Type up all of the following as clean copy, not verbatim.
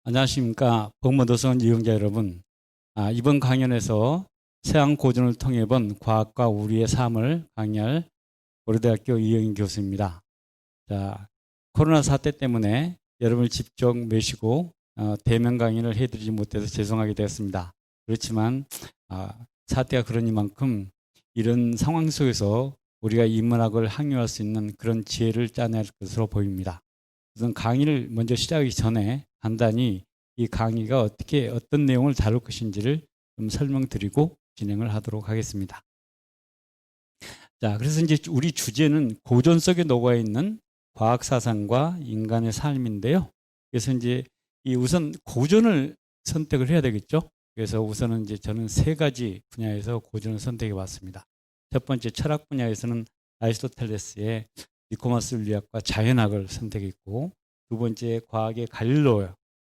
안녕하십니까. 법무도선 이용자 여러분. 이번 강연에서 서양 고전을 통해 본 과학과 우리의 삶을 강의할 고려대학교 이영인 교수입니다. 자, 코로나 사태 때문에 여러분을 직접 모시고 대면 강의를 해드리지 못해서 죄송하게 되었습니다. 그렇지만 사태가 그러니만큼 이런 상황 속에서 우리가 인문학을 항유할 수 있는 그런 지혜를 짜낼 것으로 보입니다. 우선 강의를 먼저 시작하기 전에 간단히 이 강의가 어떤 내용을 다룰 것인지를 좀 설명드리고 진행을 하도록 하겠습니다. 자, 그래서 이제 우리 주제는 고전 속에 녹아 있는 과학 사상과 인간의 삶인데요. 그래서 이제 우선 고전을 선택을 해야 되겠죠. 그래서 우선은 이제 저는 세 가지 분야에서 고전을 선택해 봤습니다. 첫 번째 철학 분야에서는 아리스토텔레스의 니코마스 윤리학과 자연학을 선택했고, 두 번째 과학의 갈릴레오,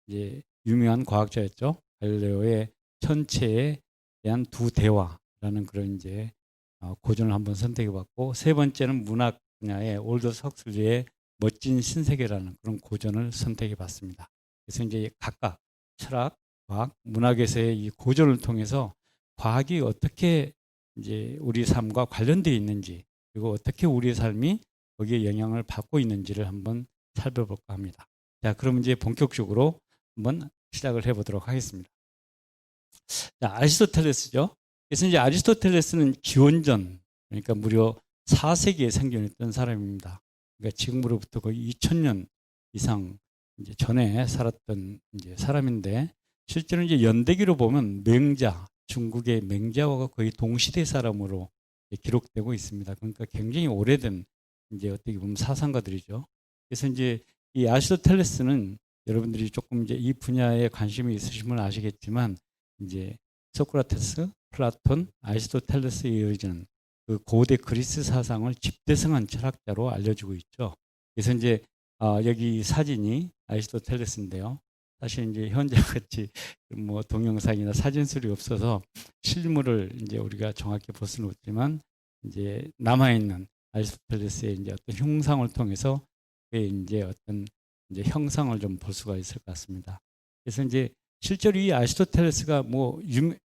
이제 유명한 과학자였죠. 갈릴레오의 천체에 대한 두 대화라는 그런 이제 고전을 한번 선택해봤고, 세 번째는 문학 분야의 올더스 헉슬리의 멋진 신세계라는 그런 고전을 선택해봤습니다. 그래서 이제 각각 철학, 과학, 문학에서의 이 고전을 통해서 과학이 어떻게 이제 우리 삶과 관련되어 있는지, 그리고 어떻게 우리의 삶이 거기에 영향을 받고 있는지를 한번 살펴볼까 합니다. 자, 그럼 이제 본격적으로 한번 시작을 해보도록 하겠습니다. 자, 아리스토텔레스죠. 그래서 이제 아리스토텔레스는 기원전, 그러니까 무려 4세기에 생겨났던 사람입니다. 그러니까 지금으로부터 거의 2000년 이상 이제 전에 살았던 이제 사람인데, 실제로 이제 연대기로 보면 맹자, 중국의 맹자와 거의 동시대 사람으로 기록되고 있습니다. 그러니까 굉장히 오래된 이제 어떻게 보면 사상가들이죠. 그래서 이제 이 아리스토텔레스는 여러분들이 조금 이제 이 분야에 관심이 있으시면 아시겠지만, 이제 소크라테스, 플라톤, 아리스토텔레스에 이어지는 그 고대 그리스 사상을 집대성한 철학자로 알려지고 있죠. 그래서 이제 여기 사진이 아리스토텔레스인데요. 사실 이제 현재같이 뭐 동영상이나 사진술이 없어서 실물을 이제 우리가 정확히 볼 수는 없지만, 이제 남아있는 아리스토텔레스의 이제 어떤 형상을 통해서 그의 이제 어떤 이제 형상을 좀 볼 수가 있을 것 같습니다. 그래서 이제 실제로 이 아리스토텔레스가 뭐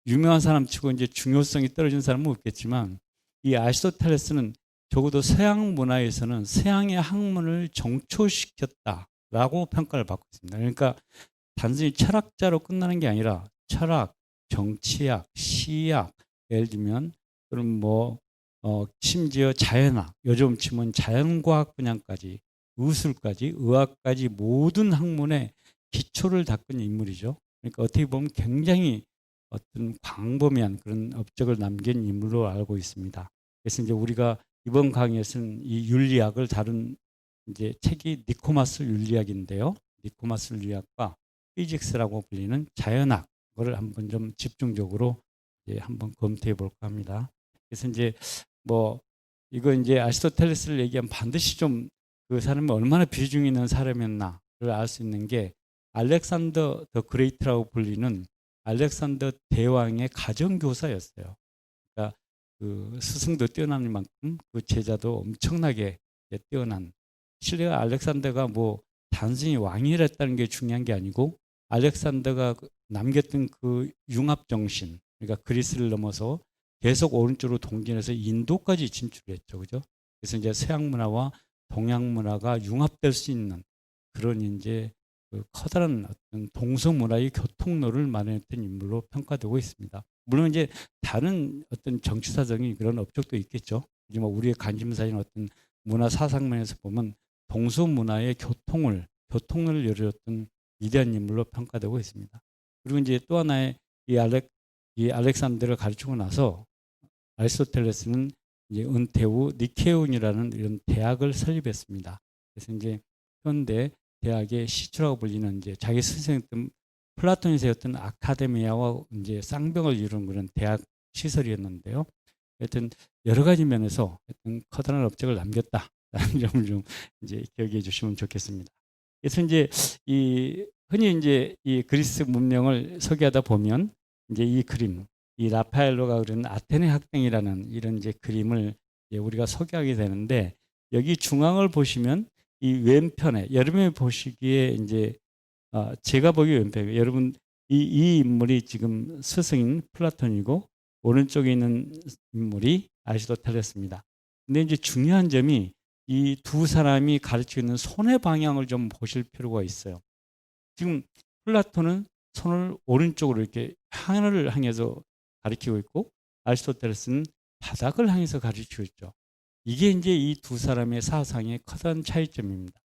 유명한 사람 치고 이제 중요성이 떨어진 사람은 없겠지만, 이 아리스토텔레스는 적어도 서양 문화에서는 서양의 학문을 정초시켰다라고 평가를 받고 있습니다. 그러니까 단순히 철학자로 끝나는 게 아니라 철학, 정치학, 시학, 예를 들면 그럼 뭐 심지어 자연학, 요즘 치면 자연과학 분야까지, 의술까지, 의학까지 모든 학문의 기초를 닦은 인물이죠. 그러니까 어떻게 보면 굉장히 어떤 광범위한 그런 업적을 남긴 인물로 알고 있습니다. 그래서 이제 우리가 이번 강의에서는 이 윤리학을 다룬 이제 책이 니코마스 윤리학인데요. 니코마스 윤리학과 피직스라고 불리는 자연학을 한번 좀 집중적으로 이제 한번 검토해 볼까 합니다. 그래서 이제 뭐 이거 이제 아리스토텔레스를 얘기하면 반드시 좀 그 사람이 얼마나 비중 있는 사람이었나를 알 수 있는 게, 알렉산더 더 그레이트라고 불리는 알렉산더 대왕의 가정교사였어요. 그러니까 그 스승도 뛰어난 만큼 그 제자도 엄청나게 뛰어난. 실내 알렉산더가 뭐 단순히 왕이랬다는 게 중요한 게 아니고, 알렉산더가 남겼던 그 융합 정신, 그러니까 그리스를 넘어서 계속 오른쪽으로 동진해서 인도까지 진출했죠, 그죠? 그래서 이제 서양 문화와 동양 문화가 융합될 수 있는 그런 이제 그 커다란 어떤 동서 문화의 교통로를 마련했던 인물로 평가되고 있습니다. 물론 이제 다른 어떤 정치사적인 그런 업적도 있겠죠. 하지만 우리의 관심사인 어떤 문화 사상면에서 보면 동서 문화의 교통을 열어줬던 위대한 인물로 평가되고 있습니다. 그리고 이제 또 하나의 이 알렉산더를 가르치고 나서 아리스토텔레스는 이제 은퇴 후 니케온이라는 이런 대학을 설립했습니다. 그래서 이제 현대 대학의 시초라고 불리는 이제 자기 선생했던 플라톤이 세웠던 아카데미아와 이제 쌍벽을 이루는 그런 대학 시설이었는데요. 하여튼 여러 가지 면에서 하여튼 커다란 업적을 남겼다라는 점을 좀 이제 기억해 주시면 좋겠습니다. 그래서 이제 이 흔히 이제 이 그리스 문명을 소개하다 보면 이제 이 그림, 이 라파엘로가 그린 아테네 학당이라는 이런 이제 그림을 이제 우리가 소개하게 되는데, 여기 중앙을 보시면 이 왼편에 여러분이 보시기에 이제 제가 보기에 왼편이에요. 여러분 이 인물이 지금 스승인 플라톤이고 오른쪽에 있는 인물이 아리스토텔레스입니다. 근데 이제 중요한 점이 이 두 사람이 가르치고 있는 손의 방향을 좀 보실 필요가 있어요. 지금 플라톤은 손을 오른쪽으로 이렇게 하늘을 향해서 가리키고 있고 아리스토텔레스는 바닥을 향해서 가르치고 있죠. 이게 이제 이 두 사람의 사상의 커다란 차이점입니다.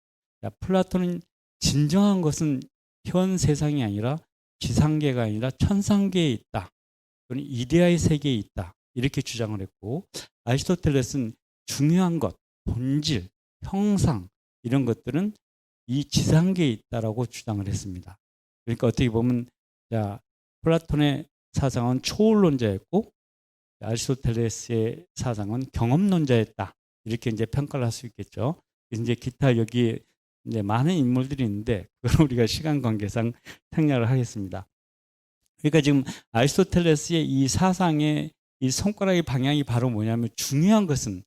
플라톤은 진정한 것은 현 세상이 아니라 지상계가 아니라 천상계에 있다. 또는 이데아의 세계에 있다. 이렇게 주장을 했고 아리스토텔레스는 중요한 것, 본질, 형상 이런 것들은 이 지상계에 있다라고 주장을 했습니다. 그러니까 어떻게 보면 플라톤의 사상은 초월론자였고 아리스토텔레스의 사상은 경험론자였다. 이렇게 이제 평가를 할 수 있겠죠. 이제 기타 여기 이제 많은 인물들이 있는데 그걸 우리가 시간 관계상 생략을 하겠습니다. 그러니까 지금 아리스토텔레스의 이 사상의 이 손가락의 방향이 바로 뭐냐면 중요한 것은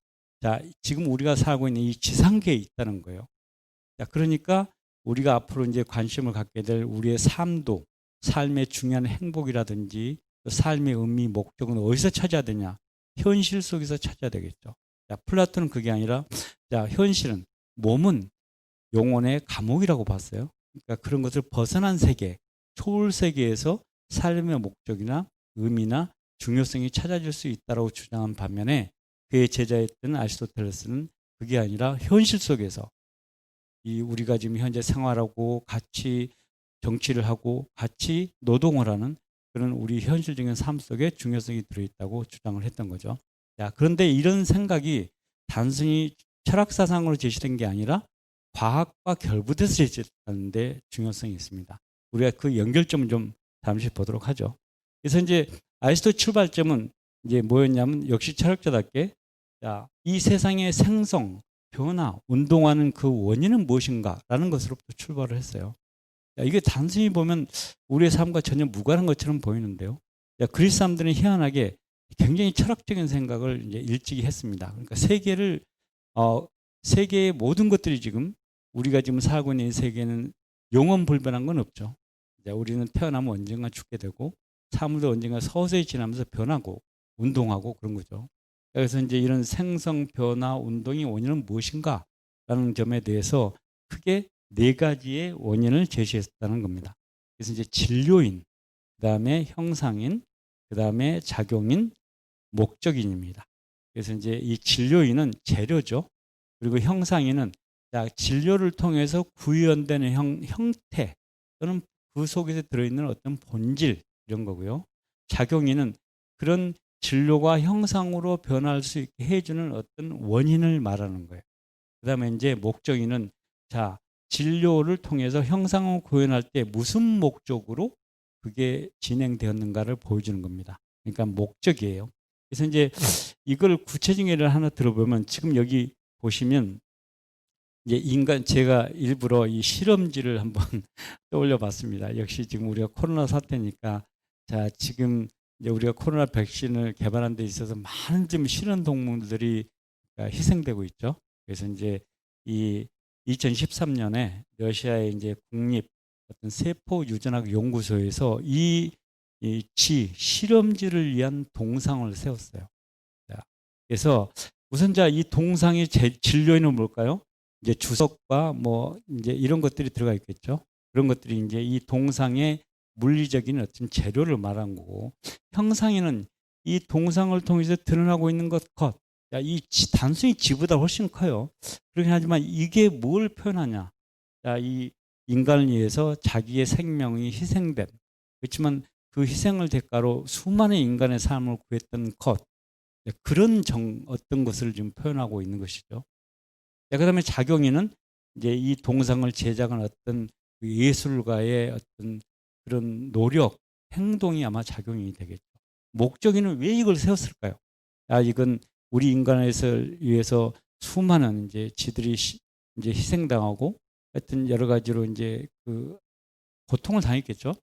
지금 우리가 살고 있는 이 지상계에 있다는 거예요. 그러니까 우리가 앞으로 이제 관심을 갖게 될 우리의 삶도 삶의 중요한 행복이라든지 삶의 의미, 목적은 어디서 찾아야 되냐? 현실 속에서 찾아야 되겠죠. 플라톤은 그게 아니라 현실은 몸은 영혼의 감옥이라고 봤어요. 그러니까 그런 것을 벗어난 세계, 초월 세계에서 삶의 목적이나 의미나 중요성이 찾아질 수 있다고 주장한 반면에 그의 제자였던 아리스토텔레스는 그게 아니라 현실 속에서 이 우리가 지금 현재 생활하고 같이 정치를 하고 같이 노동을 하는 그런 우리 현실적인 삶 속에 중요성이 들어있다고 주장을 했던 거죠. 그런데 이런 생각이 단순히 철학사상으로 제시된 게 아니라 과학과 결부돼서 제시되는 데 중요성이 있습니다. 우리가 그 연결점을 좀 잠시 보도록 하죠. 그래서 이제 아리스토 출발점은 이제 뭐였냐면 역시 철학자답게 이 세상의 생성, 변화, 운동하는 그 원인은 무엇인가라는 것으로부터 출발을 했어요. 이게 단순히 보면 우리의 삶과 전혀 무관한 것처럼 보이는데요. 그리스 사람들은 희한하게 굉장히 철학적인 생각을 이제 일찍이 했습니다. 그러니까 세계의 모든 것들이 지금 우리가 지금 살고 있는 이 세계는 영원 불변한 건 없죠. 우리는 태어나면 언젠가 죽게 되고 사물도 언젠가 서서히 지나면서 변하고 운동하고 그런 거죠. 그래서 이제 이런 생성, 변화, 운동의 원인은 무엇인가라는 점에 대해서 크게 네 가지의 원인을 제시했다는 겁니다. 그래서 이제 진료인, 그다음에 형상인, 그다음에 작용인, 목적인입니다. 그래서 이제 이 진료인은 재료죠. 그리고 형상인은 진료를 통해서 구현되는 형태 또는 그 속에서 들어있는 어떤 본질 이런 거고요. 작용인은 그런 진료가 형상으로 변할 수 있게 해주는 어떤 원인을 말하는 거예요. 그 다음에 이제 목적인은 진료를 통해서 형상을 구현할 때 무슨 목적으로 그게 진행되었는가를 보여주는 겁니다. 그러니까 목적이에요. 그래서 이제 이걸 구체적인 예를 하나 들어보면 지금 여기 보시면 이제 제가 일부러 이 실험지를 한번 떠올려 봤습니다. 역시 지금 우리가 코로나 사태니까 지금 이제 우리가 코로나 백신을 개발한 데 있어서 많은 좀 실험 동물들이 희생되고 있죠. 그래서 이제 이 2013년에 러시아의 이제 국립 어떤 세포 유전학 연구소에서 이 실험지를 위한 동상을 세웠어요. 그래서 우선 이 동상의 진료에는 뭘까요? 이제 주석과 뭐 이제 이런 것들이 들어가 있겠죠. 그런 것들이 이제 이 동상의 물리적인 어떤 재료를 말한 거고, 형상에는 이 동상을 통해서 드러나고 있는 것, 단순히 지보다 훨씬 커요. 그렇긴 하지만 이게 뭘 표현하냐? 이 인간을 위해서 자기의 생명이 희생된, 그렇지만 그 희생을 대가로 수많은 인간의 삶을 구했던 것, 그런 어떤 것을 지금 표현하고 있는 것이죠. 그다음에 작용인은 이제 이 동상을 제작한 어떤 예술가의 어떤 그런 노력, 행동이 아마 작용이 되겠죠. 목적인은 왜 이걸 세웠을까요? 이건 우리 인간을 위해서 수많은 이제 지들이 이제 희생당하고 하여튼 여러 가지로 이제 그 고통을 당했겠죠.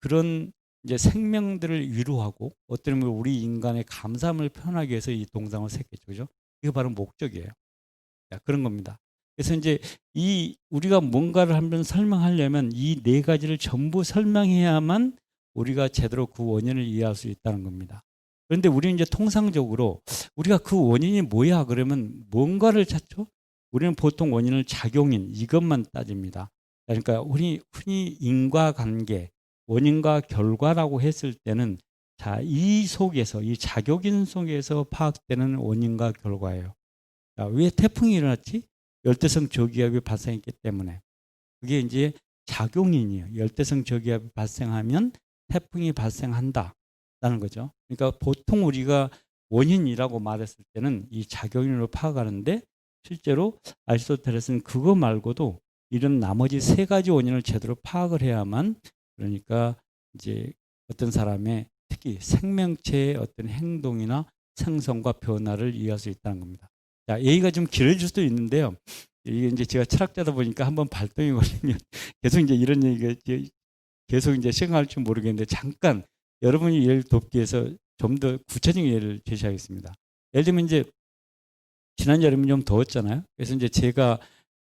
그런 이제 생명들을 위로하고 어떤 의미로 우리 인간의 감사함을 표현하기 위해서 이 동상을 샜겠죠. 그죠? 이게 바로 목적이에요. 그런 겁니다. 그래서 이제 이 우리가 뭔가를 한번 설명하려면 이 네 가지를 전부 설명해야만 우리가 제대로 그 원인을 이해할 수 있다는 겁니다. 그런데 우리는 이제 통상적으로 우리가 그 원인이 뭐야 그러면 뭔가를 찾죠. 우리는 보통 원인을 작용인 이것만 따집니다. 그러니까 흔히 인과관계, 원인과 결과라고 했을 때는 자, 이 속에서 이 작용인 속에서 파악되는 원인과 결과예요. 자, 왜 태풍이 일어났지? 열대성 저기압이 발생했기 때문에. 그게 이제 작용인이에요. 열대성 저기압이 발생하면 태풍이 발생한다라는 거죠. 그러니까 보통 우리가 원인이라고 말했을 때는 이 작용인으로 파악하는데 실제로 아리스토텔레스는 그거 말고도 이런 나머지 세 가지 원인을 제대로 파악을 해야만 그러니까 이제 어떤 사람의 특히 생명체의 어떤 행동이나 생성과 변화를 이해할 수 있다는 겁니다. 자, 얘기가 좀 길어질 수도 있는데요. 이게 이제 제가 철학자다 보니까 한번 발동이 걸리면 계속 이제 이런 얘기가 계속 이제 생각할지 모르겠는데 잠깐 여러분이 예를 돕기 위해서 좀 더 구체적인 예를 제시하겠습니다. 예를 들면 이제 지난 여름이 좀 더웠잖아요. 그래서 이제 제가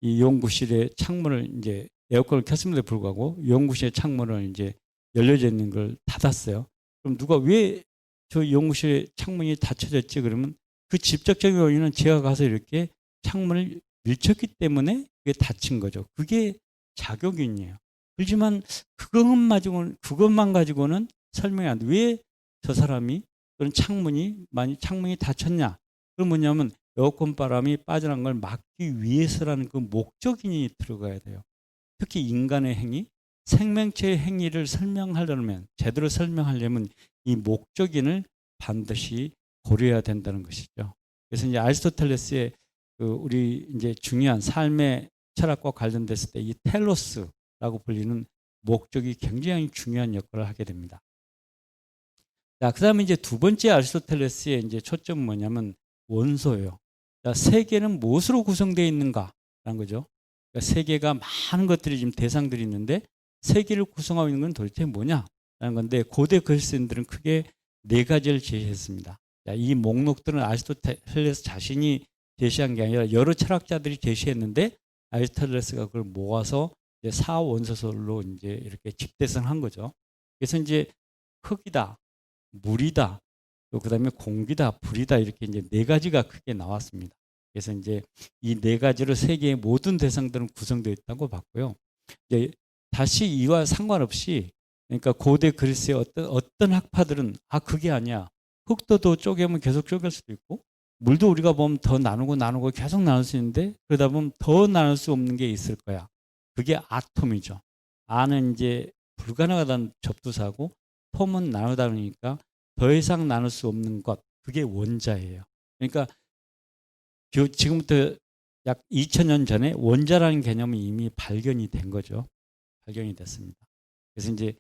이 연구실에 창문을 이제 에어컨을 켰음에도 불구하고 연구실의 창문을 이제 열려져 있는 걸 닫았어요. 그럼 누가 왜 저 연구실의 창문이 닫혀졌지? 그러면 그 직접적인 원인은 제가 가서 이렇게 창문을 밀쳤기 때문에 그게 닫힌 거죠. 그게 작용인이에요. 그렇지만 그것만 가지고는 설명이 안 돼. 왜 저 사람이 또는 창문이 닫혔냐? 그건 뭐냐면 에어컨 바람이 빠져나간 걸 막기 위해서라는 그 목적인이 들어가야 돼요. 특히 인간의 행위, 생명체의 행위를 제대로 설명하려면 이 목적인을 반드시 고려해야 된다는 것이죠. 그래서 이제 아리스토텔레스의 그 우리 이제 중요한 삶의 철학과 관련됐을 때 이 텔로스라고 불리는 목적이 굉장히 중요한 역할을 하게 됩니다. 자, 그다음에 이제 두 번째 아리스토텔레스의 이제 초점은 뭐냐면 원소예요. 자, 세계는 무엇으로 구성되어 있는가라는 거죠. 그러니까 세계가 많은 것들이 지금 대상들이 있는데 세계를 구성하고 있는 건 도대체 뭐냐라는 건데 고대 그리스인들은 크게 네 가지를 제시했습니다. 자, 이 목록들은 아리스토텔레스 자신이 제시한 게 아니라 여러 철학자들이 제시했는데 아리스토텔레스가 그걸 모아서 이제 사원소설로 이제 이렇게 집대성한 거죠. 그래서 이제 흙이다, 물이다, 또 그다음에 공기다, 불이다 이렇게 이제 네 가지가 크게 나왔습니다. 그래서 이제 이 네 가지로 세계의 모든 대상들은 구성되어 있다고 봤고요. 이제 다시 이와 상관없이 그러니까 고대 그리스의 어떤 학파들은 그게 아니야. 흙도 더 쪼개면 계속 쪼갤 수도 있고 물도 우리가 보면 더 나누고 계속 나눌 수 있는데 그러다 보면 더 나눌 수 없는 게 있을 거야. 그게 아톰이죠. 아는 이제 불가능하다는 접두사고 톰은 나누다 보니까 더 이상 나눌 수 없는 것 그게 원자예요. 그러니까 지금부터 약 2000년 전에 원자라는 개념이 이미 발견이 된 거죠. 발견이 됐습니다. 그래서 이제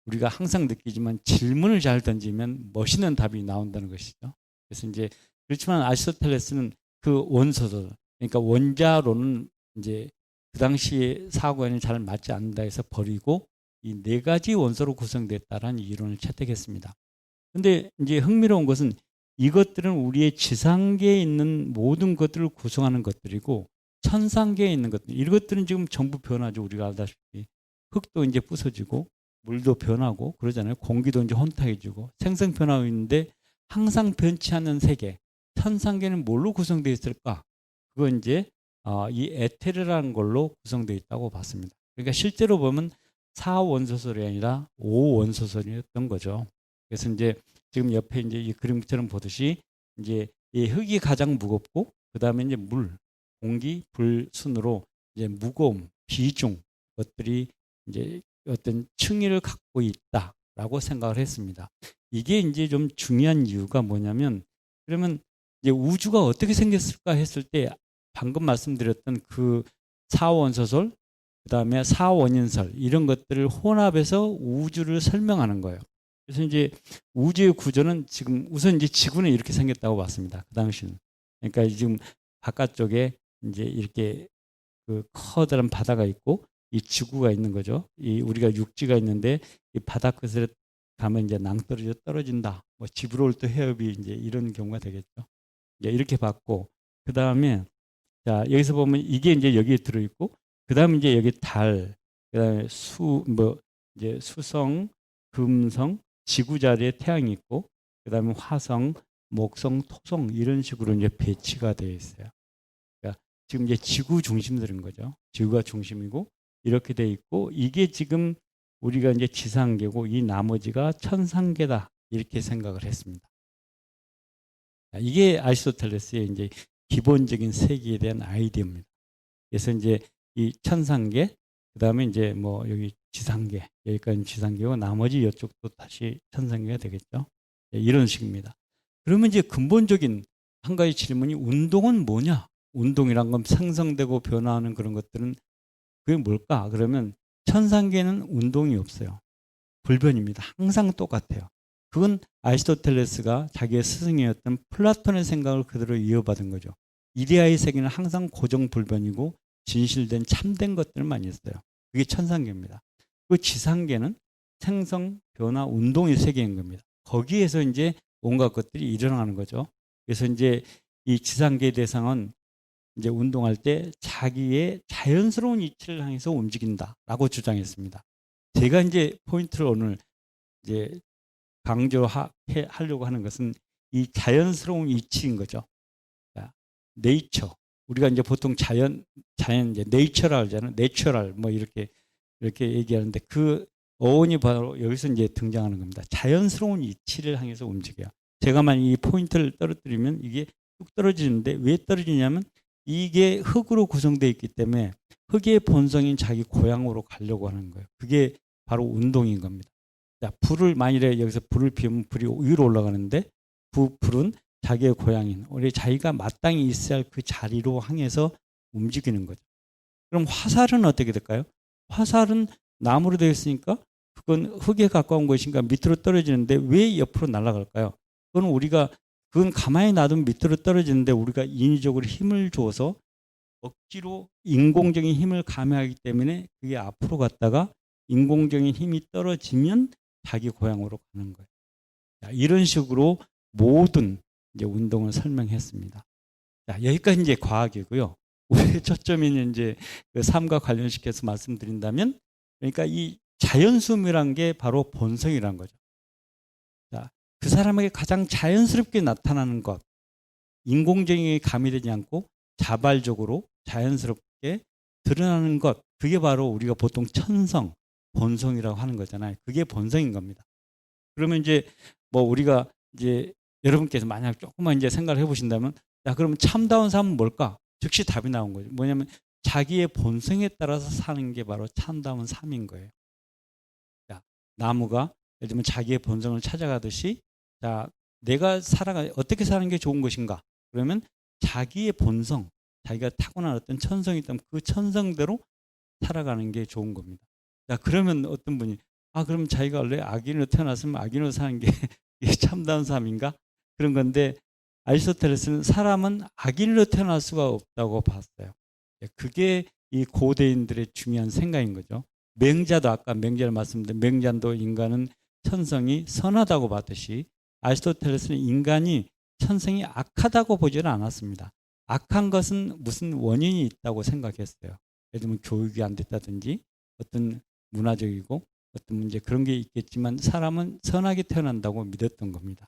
우리가 항상 느끼지만 질문을 잘 던지면 멋있는 답이 나온다는 것이죠. 그래서 이제 그렇지만 아리스토텔레스는 그 원소설, 그러니까 원자로는 이제 그 당시에 사고에는 잘 맞지 않는다 해서 버리고 이 네 가지 원소로 구성됐다라는 이론을 채택했습니다. 근데 이제 흥미로운 것은 이것들은 우리의 지상계에 있는 모든 것들을 구성하는 것들이고 천상계에 있는 것들 이것들은 지금 전부 변하죠. 우리가 알다시피 흙도 이제 부서지고 물도 변하고 그러잖아요. 공기도 이제 혼탁해지고 생성 변하고 있는데 항상 변치 않는 세계 천상계는 뭘로 구성되어 있을까? 그건 이제 이 에테르라는 걸로 구성되어 있다고 봤습니다. 그러니까 실제로 보면 4원소설이 아니라 5원소설이었던 거죠. 그래서 이제 지금 옆에 이제 이 그림처럼 보듯이 이제 이 흙이 가장 무겁고 그 다음에 이제 물, 공기, 불 순으로 이제 무거움, 비중 것들이 이제 어떤 층위를 갖고 있다라고 생각을 했습니다. 이게 이제 좀 중요한 이유가 뭐냐면 그러면 이제 우주가 어떻게 생겼을까 했을 때 방금 말씀드렸던 그 사원소설 그다음에 사원인설 이런 것들을 혼합해서 우주를 설명하는 거예요. 그래서 이제 우주의 구조는 지금 우선 이제 지구는 이렇게 생겼다고 봤습니다. 그 당시는. 그러니까 지금 바깥쪽에 이제 이렇게 그 커다란 바다가 있고 이 지구가 있는 거죠. 이 우리가 육지가 있는데 이 바다 끝에 가면 이제 낭떠러지가 떨어진다. 뭐 지브롤터 해협이 이제 이런 경우가 되겠죠. 이제 이렇게 봤고 그 다음에 자, 여기서 보면 이게 이제 여기에 들어있고, 그 다음에 이제 여기 달, 그 다음에 이제 수성, 금성, 지구 자리에 태양이 있고, 그 다음에 화성, 목성, 토성, 이런 식으로 이제 배치가 되어 있어요. 그러니까 지금 이제 지구 중심들인 거죠. 지구가 중심이고, 이렇게 되어 있고, 이게 지금 우리가 이제 지상계고, 이 나머지가 천상계다. 이렇게 생각을 했습니다. 이게 아리스토텔레스의 이제 기본적인 세계에 대한 아이디어입니다. 그래서 이제 이 천상계, 그 다음에 이제 뭐 여기 지상계, 여기까지 지상계고 나머지 이쪽도 다시 천상계가 되겠죠. 이런 식입니다. 그러면 이제 근본적인 한 가지 질문이 운동은 뭐냐? 운동이란 건 생성되고 변화하는 그런 것들은 그게 뭘까? 그러면 천상계는 운동이 없어요. 불변입니다. 항상 똑같아요. 그건 아리스토텔레스가 자기의 스승이었던 플라톤의 생각을 그대로 이어받은 거죠. 이데아의 세계는 항상 고정불변이고 진실된 참된 것들만 있어요. 그게 천상계입니다. 그 지상계는 생성, 변화, 운동의 세계인 겁니다. 거기에서 이제 온갖 것들이 일어나는 거죠. 그래서 이제 이 지상계의 대상은 이제 운동할 때 자기의 자연스러운 이치를 향해서 움직인다라고 주장했습니다. 제가 이제 포인트를 오늘 이제 강조하려고 하는 것은 이 자연스러운 이치인 거죠. 네이처. 우리가 이제 보통 자연 이제 네이처라 하잖아요. 내추럴 뭐 이렇게 얘기하는데 그 어원이 바로 여기서 이제 등장하는 겁니다. 자연스러운 이치를 향해서 움직여요. 제가 만약 이 포인트를 떨어뜨리면 이게 뚝 떨어지는데 왜 떨어지냐면 이게 흙으로 구성되어 있기 때문에 흙의 본성인 자기 고향으로 가려고 하는 거예요. 그게 바로 운동인 겁니다. 자, 불을 만일에 여기서 불을 피우면 불이 위로 올라가는데 불은 자기의 고향인 우리 자기가 마땅히 있어야 할 그 자리로 향해서 움직이는 거죠. 그럼 화살은 어떻게 될까요? 화살은 나무로 되어 있으니까 그건 흙에 가까운 것인가 밑으로 떨어지는데 왜 옆으로 날아갈까요? 그건 가만히 놔두면 밑으로 떨어지는데 우리가 인위적으로 힘을 줘서 억지로 인공적인 힘을 가미하기 때문에 그게 앞으로 갔다가 인공적인 힘이 떨어지면 자기 고향으로 가는 거예요. 자, 이런 식으로 모든 이제 운동을 설명했습니다. 자, 여기까지 이제 과학이고요. 우리의 초점이 이제 그 삶과 관련시켜서 말씀드린다면, 그러니까 이 자연수음이란 게 바로 본성이란 거죠. 자, 그 사람에게 가장 자연스럽게 나타나는 것, 인공적인 가미되지 않고 자발적으로 자연스럽게 드러나는 것, 그게 바로 우리가 보통 천성, 본성이라고 하는 거잖아요. 그게 본성인 겁니다. 그러면 이제 뭐 우리가 이제 여러분께서 만약 조금만 이제 생각을 해보신다면, 야, 그러면 참다운 삶은 뭘까? 즉시 답이 나온 거죠. 뭐냐면 자기의 본성에 따라서 사는 게 바로 참다운 삶인 거예요. 자, 나무가 예를 들면 자기의 본성을 찾아가듯이, 자, 내가 어떻게 사는 게 좋은 것인가? 그러면 자기의 본성, 자기가 타고난 어떤 천성이 있다면 그 천성대로 살아가는 게 좋은 겁니다. 자, 그러면 어떤 분이, 그럼 자기가 원래 악인으로 태어났으면 악인으로 사는 게 참다운 삶인가? 그런 건데, 아리스토텔레스는 사람은 악인으로 태어날 수가 없다고 봤어요. 그게 이 고대인들의 중요한 생각인 거죠. 맹자도 아까 맹자를 말씀드린 맹자도 인간은 천성이 선하다고 봤듯이 아리스토텔레스는 인간이 천성이 악하다고 보지는 않았습니다. 악한 것은 무슨 원인이 있다고 생각했어요. 예를 들면 교육이 안 됐다든지 어떤 문화적이고 어떤 문제 그런 게 있겠지만 사람은 선하게 태어난다고 믿었던 겁니다.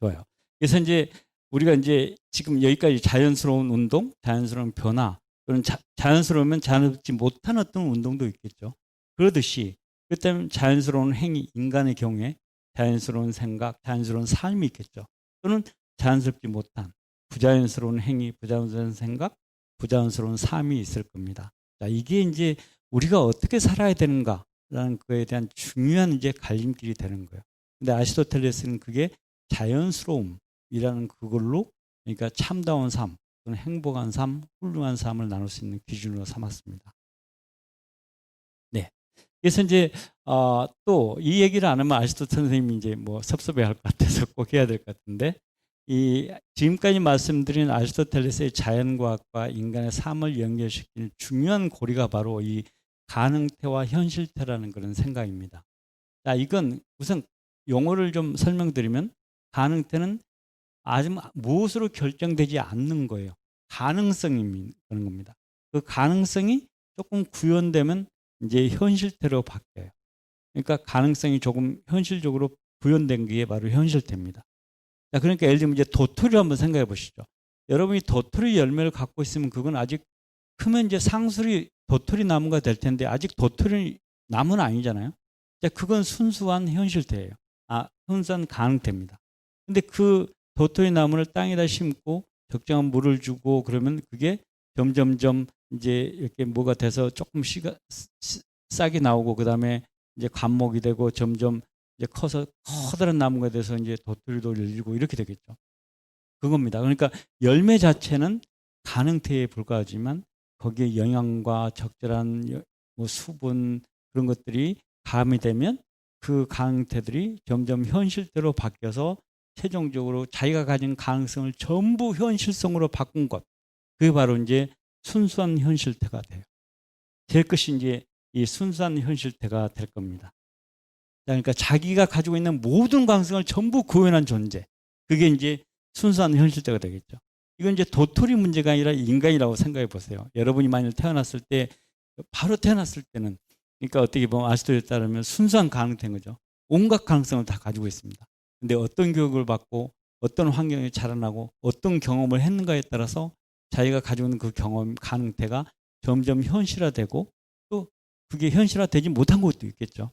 좋아요. 그래서 이제 우리가 이제 지금 여기까지 자연스러운 운동, 자연스러운 변화, 또는 자연스러우면 자연스럽지 못한 어떤 운동도 있겠죠. 그러듯이 그렇다면 자연스러운 행위, 인간의 경우에 자연스러운 생각, 자연스러운 삶이 있겠죠. 또는 자연스럽지 못한 부자연스러운 행위, 부자연스러운 생각, 부자연스러운 삶이 있을 겁니다. 자, 이게 이제 우리가 어떻게 살아야 되는가라는 거에 대한 중요한 이제 갈림길이 되는 거예요. 근데 아리스토텔레스는 그게 자연스러움이라는 그걸로, 그러니까 참다운 삶, 또는 행복한 삶, 훌륭한 삶을 나눌 수 있는 기준으로 삼았습니다. 네. 그래서 이제 또 이 얘기를 안 하면 아리스토텔 선생님이 이제 뭐 섭섭해할 것 같아서 꼭 해야 될 것 같은데, 이 지금까지 말씀드린 아리스토텔레스의 자연과학과 인간의 삶을 연결시키는 중요한 고리가 바로 이 가능태와 현실태라는 그런 생각입니다. 자, 이건 우선 용어를 좀 설명드리면, 가능태는 아직 무엇으로 결정되지 않는 거예요. 가능성이 그런 겁니다. 그 가능성이 조금 구현되면 이제 현실태로 바뀌어요. 그러니까 가능성이 조금 현실적으로 구현된 게 바로 현실태입니다. 자, 그러니까 예를 들면 이제 도토리를 한번 생각해 보시죠. 여러분이 도토리 열매를 갖고 있으면 그건 아직 크면 이제 상술이 도토리 나무가 될 텐데 아직 도토리 나무는 아니잖아요. 자, 그건 순수한 현실태예요. 순수한 가능태입니다. 근데 그 도토리 나무를 땅에다 심고 적정한 물을 주고 그러면 그게 점점점 이제 이렇게 뭐가 돼서 조금 싹이 나오고 그다음에 이제 관목이 되고 점점 이제 커서 커다란 나무가 돼서 이제 도토리도 열리고 이렇게 되겠죠. 그겁니다. 그러니까 열매 자체는 가능태에 불과하지만 거기에 영양과 적절한 뭐 수분 그런 것들이 가미되면 그 가능태들이 점점 현실대로 바뀌어서 최종적으로 자기가 가진 가능성을 전부 현실성으로 바꾼 것. 그게 바로 이제 순수한 현실태가 돼요. 될 것이 이제 이 순수한 현실태가 될 겁니다. 그러니까 자기가 가지고 있는 모든 가능성을 전부 구현한 존재. 그게 이제 순수한 현실태가 되겠죠. 이건 이제 도토리 문제가 아니라 인간이라고 생각해 보세요. 여러분이 만일 태어났을 때, 바로 태어났을 때는, 그러니까 어떻게 보면 아리스토텔에 따르면 순수한 가능태인 거죠. 온갖 가능성을 다 가지고 있습니다. 근데 어떤 교육을 받고, 어떤 환경에 자라나고, 어떤 경험을 했는가에 따라서 자기가 가지고 있는 그 경험, 가능태가 점점 현실화되고, 또 그게 현실화되지 못한 것도 있겠죠.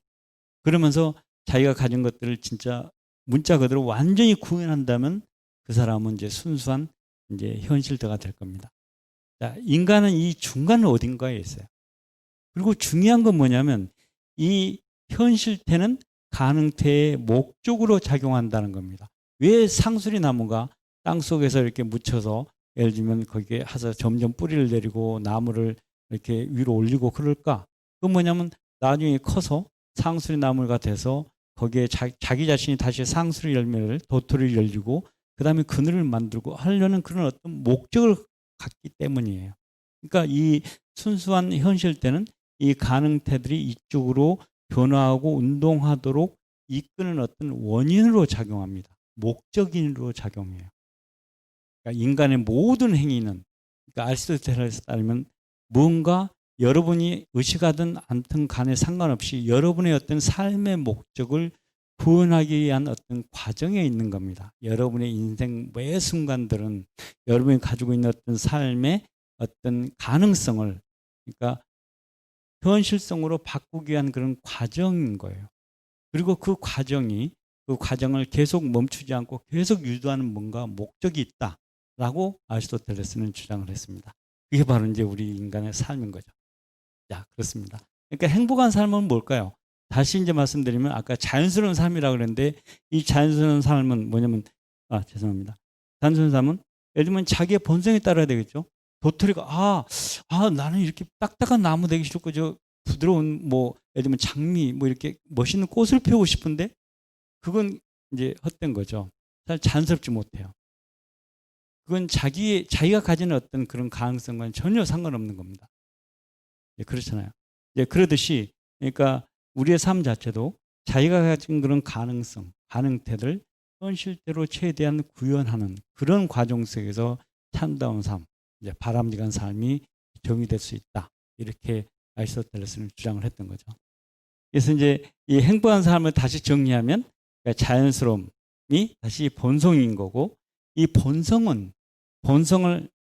그러면서 자기가 가진 것들을 진짜 문자 그대로 완전히 구현한다면 그 사람은 이제 순수한 이제 현실태가 될 겁니다. 자, 인간은 이 중간 어딘가에 있어요. 그리고 중요한 건 뭐냐면 이 현실태는 가능태의 목적으로 작용한다는 겁니다. 왜 상수리 나무가 땅 속에서 이렇게 묻혀서 예를 들면 거기에 해서 점점 뿌리를 내리고 나무를 이렇게 위로 올리고 그럴까? 그건 뭐냐면 나중에 커서 상수리 나무가 돼서 거기에 자기 자신이 다시 상수리 열매를 도토리를 열리고 그 다음에 그늘을 만들고 하려는 그런 어떤 목적을 갖기 때문이에요. 그러니까 이 순수한 현실태는 이 가능태들이 이쪽으로 변화하고 운동하도록 이끄는 어떤 원인으로 작용합니다. 목적인으로 작용해요. 그러니까 인간의 모든 행위는 그러니까 아리스토텔에서 따르면 뭔가 여러분이 의식하든 않든 간에 상관없이 여러분의 어떤 삶의 목적을 구현하기 위한 어떤 과정에 있는 겁니다. 여러분의 인생 매 순간들은 여러분이 가지고 있는 어떤 삶의 어떤 가능성을 그러니까 현실성으로 바꾸기 위한 그런 과정인 거예요. 그리고 그 과정을 계속 멈추지 않고 계속 유도하는 뭔가 목적이 있다라고 아리스토텔레스는 주장을 했습니다. 그게 바로 이제 우리 인간의 삶인 거죠. 자, 그렇습니다. 그러니까 행복한 삶은 뭘까요? 다시 이제 말씀드리면 아까 자연스러운 삶이라고 그랬는데 이 자연스러운 삶은 뭐냐면 죄송합니다. 자연스러운 삶은 예를 들면 자기의 본성에 따라야 되겠죠. 도토리가 나는 이렇게 딱딱한 나무 되기 싫고 저 부드러운 뭐 예를 들면 장미 뭐 이렇게 멋있는 꽃을 피우고 싶은데 그건 이제 헛된 거죠. 잘 자연스럽지 못해요. 그건 자기가 가지는 어떤 그런 가능성과는 전혀 상관없는 겁니다. 예, 그렇잖아요. 예, 그러듯이 그러니까 우리의 삶 자체도 자기가 가진 그런 가능성, 가능태들 현실대로 최대한 구현하는 그런 과정 속에서 참다운 삶, 이제 바람직한 삶이 정의될 수 있다. 이렇게 아리스토텔레스는 주장을 했던 거죠. 그래서 이제 이 행복한 삶을 다시 정리하면 그러니까 자연스러움이 다시 본성인 거고 이 본성을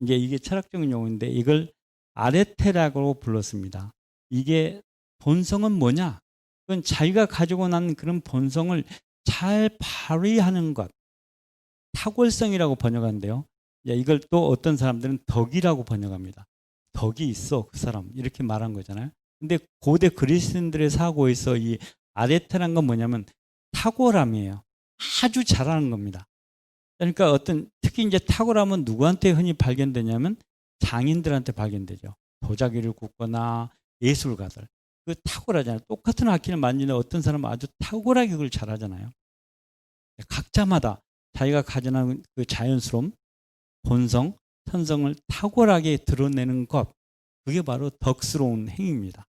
이제 이게 철학적인 용어인데 이걸 아레테라고 불렀습니다. 이게 본성은 뭐냐? 그건 자기가 가지고 난 그런 본성을 잘 발휘하는 것. 탁월성이라고 번역하는데요. 이걸 또 어떤 사람들은 덕이라고 번역합니다. 덕이 있어 그 사람 이렇게 말한 거잖아요. 근데 고대 그리스인들의 사고에서 이 아레테라는 건 뭐냐면 탁월함이에요. 아주 잘하는 겁니다. 그러니까 특히 이제 탁월함은 누구한테 흔히 발견되냐면 장인들한테 발견되죠. 도자기를 굽거나 예술가들. 그 탁월하잖아요. 똑같은 악기를 만지는 어떤 사람은 아주 탁월하게 그걸 잘하잖아요. 각자마다 자기가 가지는 그 자연스러움, 본성, 천성을 탁월하게 드러내는 것. 그게 바로 덕스러운 행위입니다.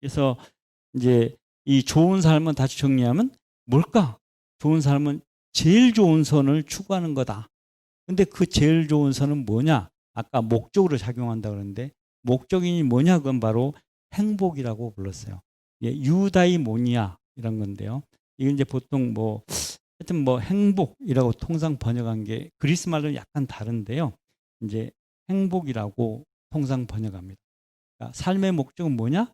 그래서 이제 이 좋은 삶은 다시 정리하면 뭘까? 좋은 삶은 제일 좋은 선을 추구하는 거다. 근데 그 제일 좋은 선은 뭐냐? 아까 목적으로 작용한다 그러는데 목적이 뭐냐? 그건 바로 행복이라고 불렀어요. 예, 유다이모니아 이런 건데요. 이게 이제 보통 뭐 하여튼 뭐 행복이라고 통상 번역한 게 그리스 말로 약간 다른데요. 이제 행복이라고 통상 번역합니다. 그러니까 삶의 목적은 뭐냐?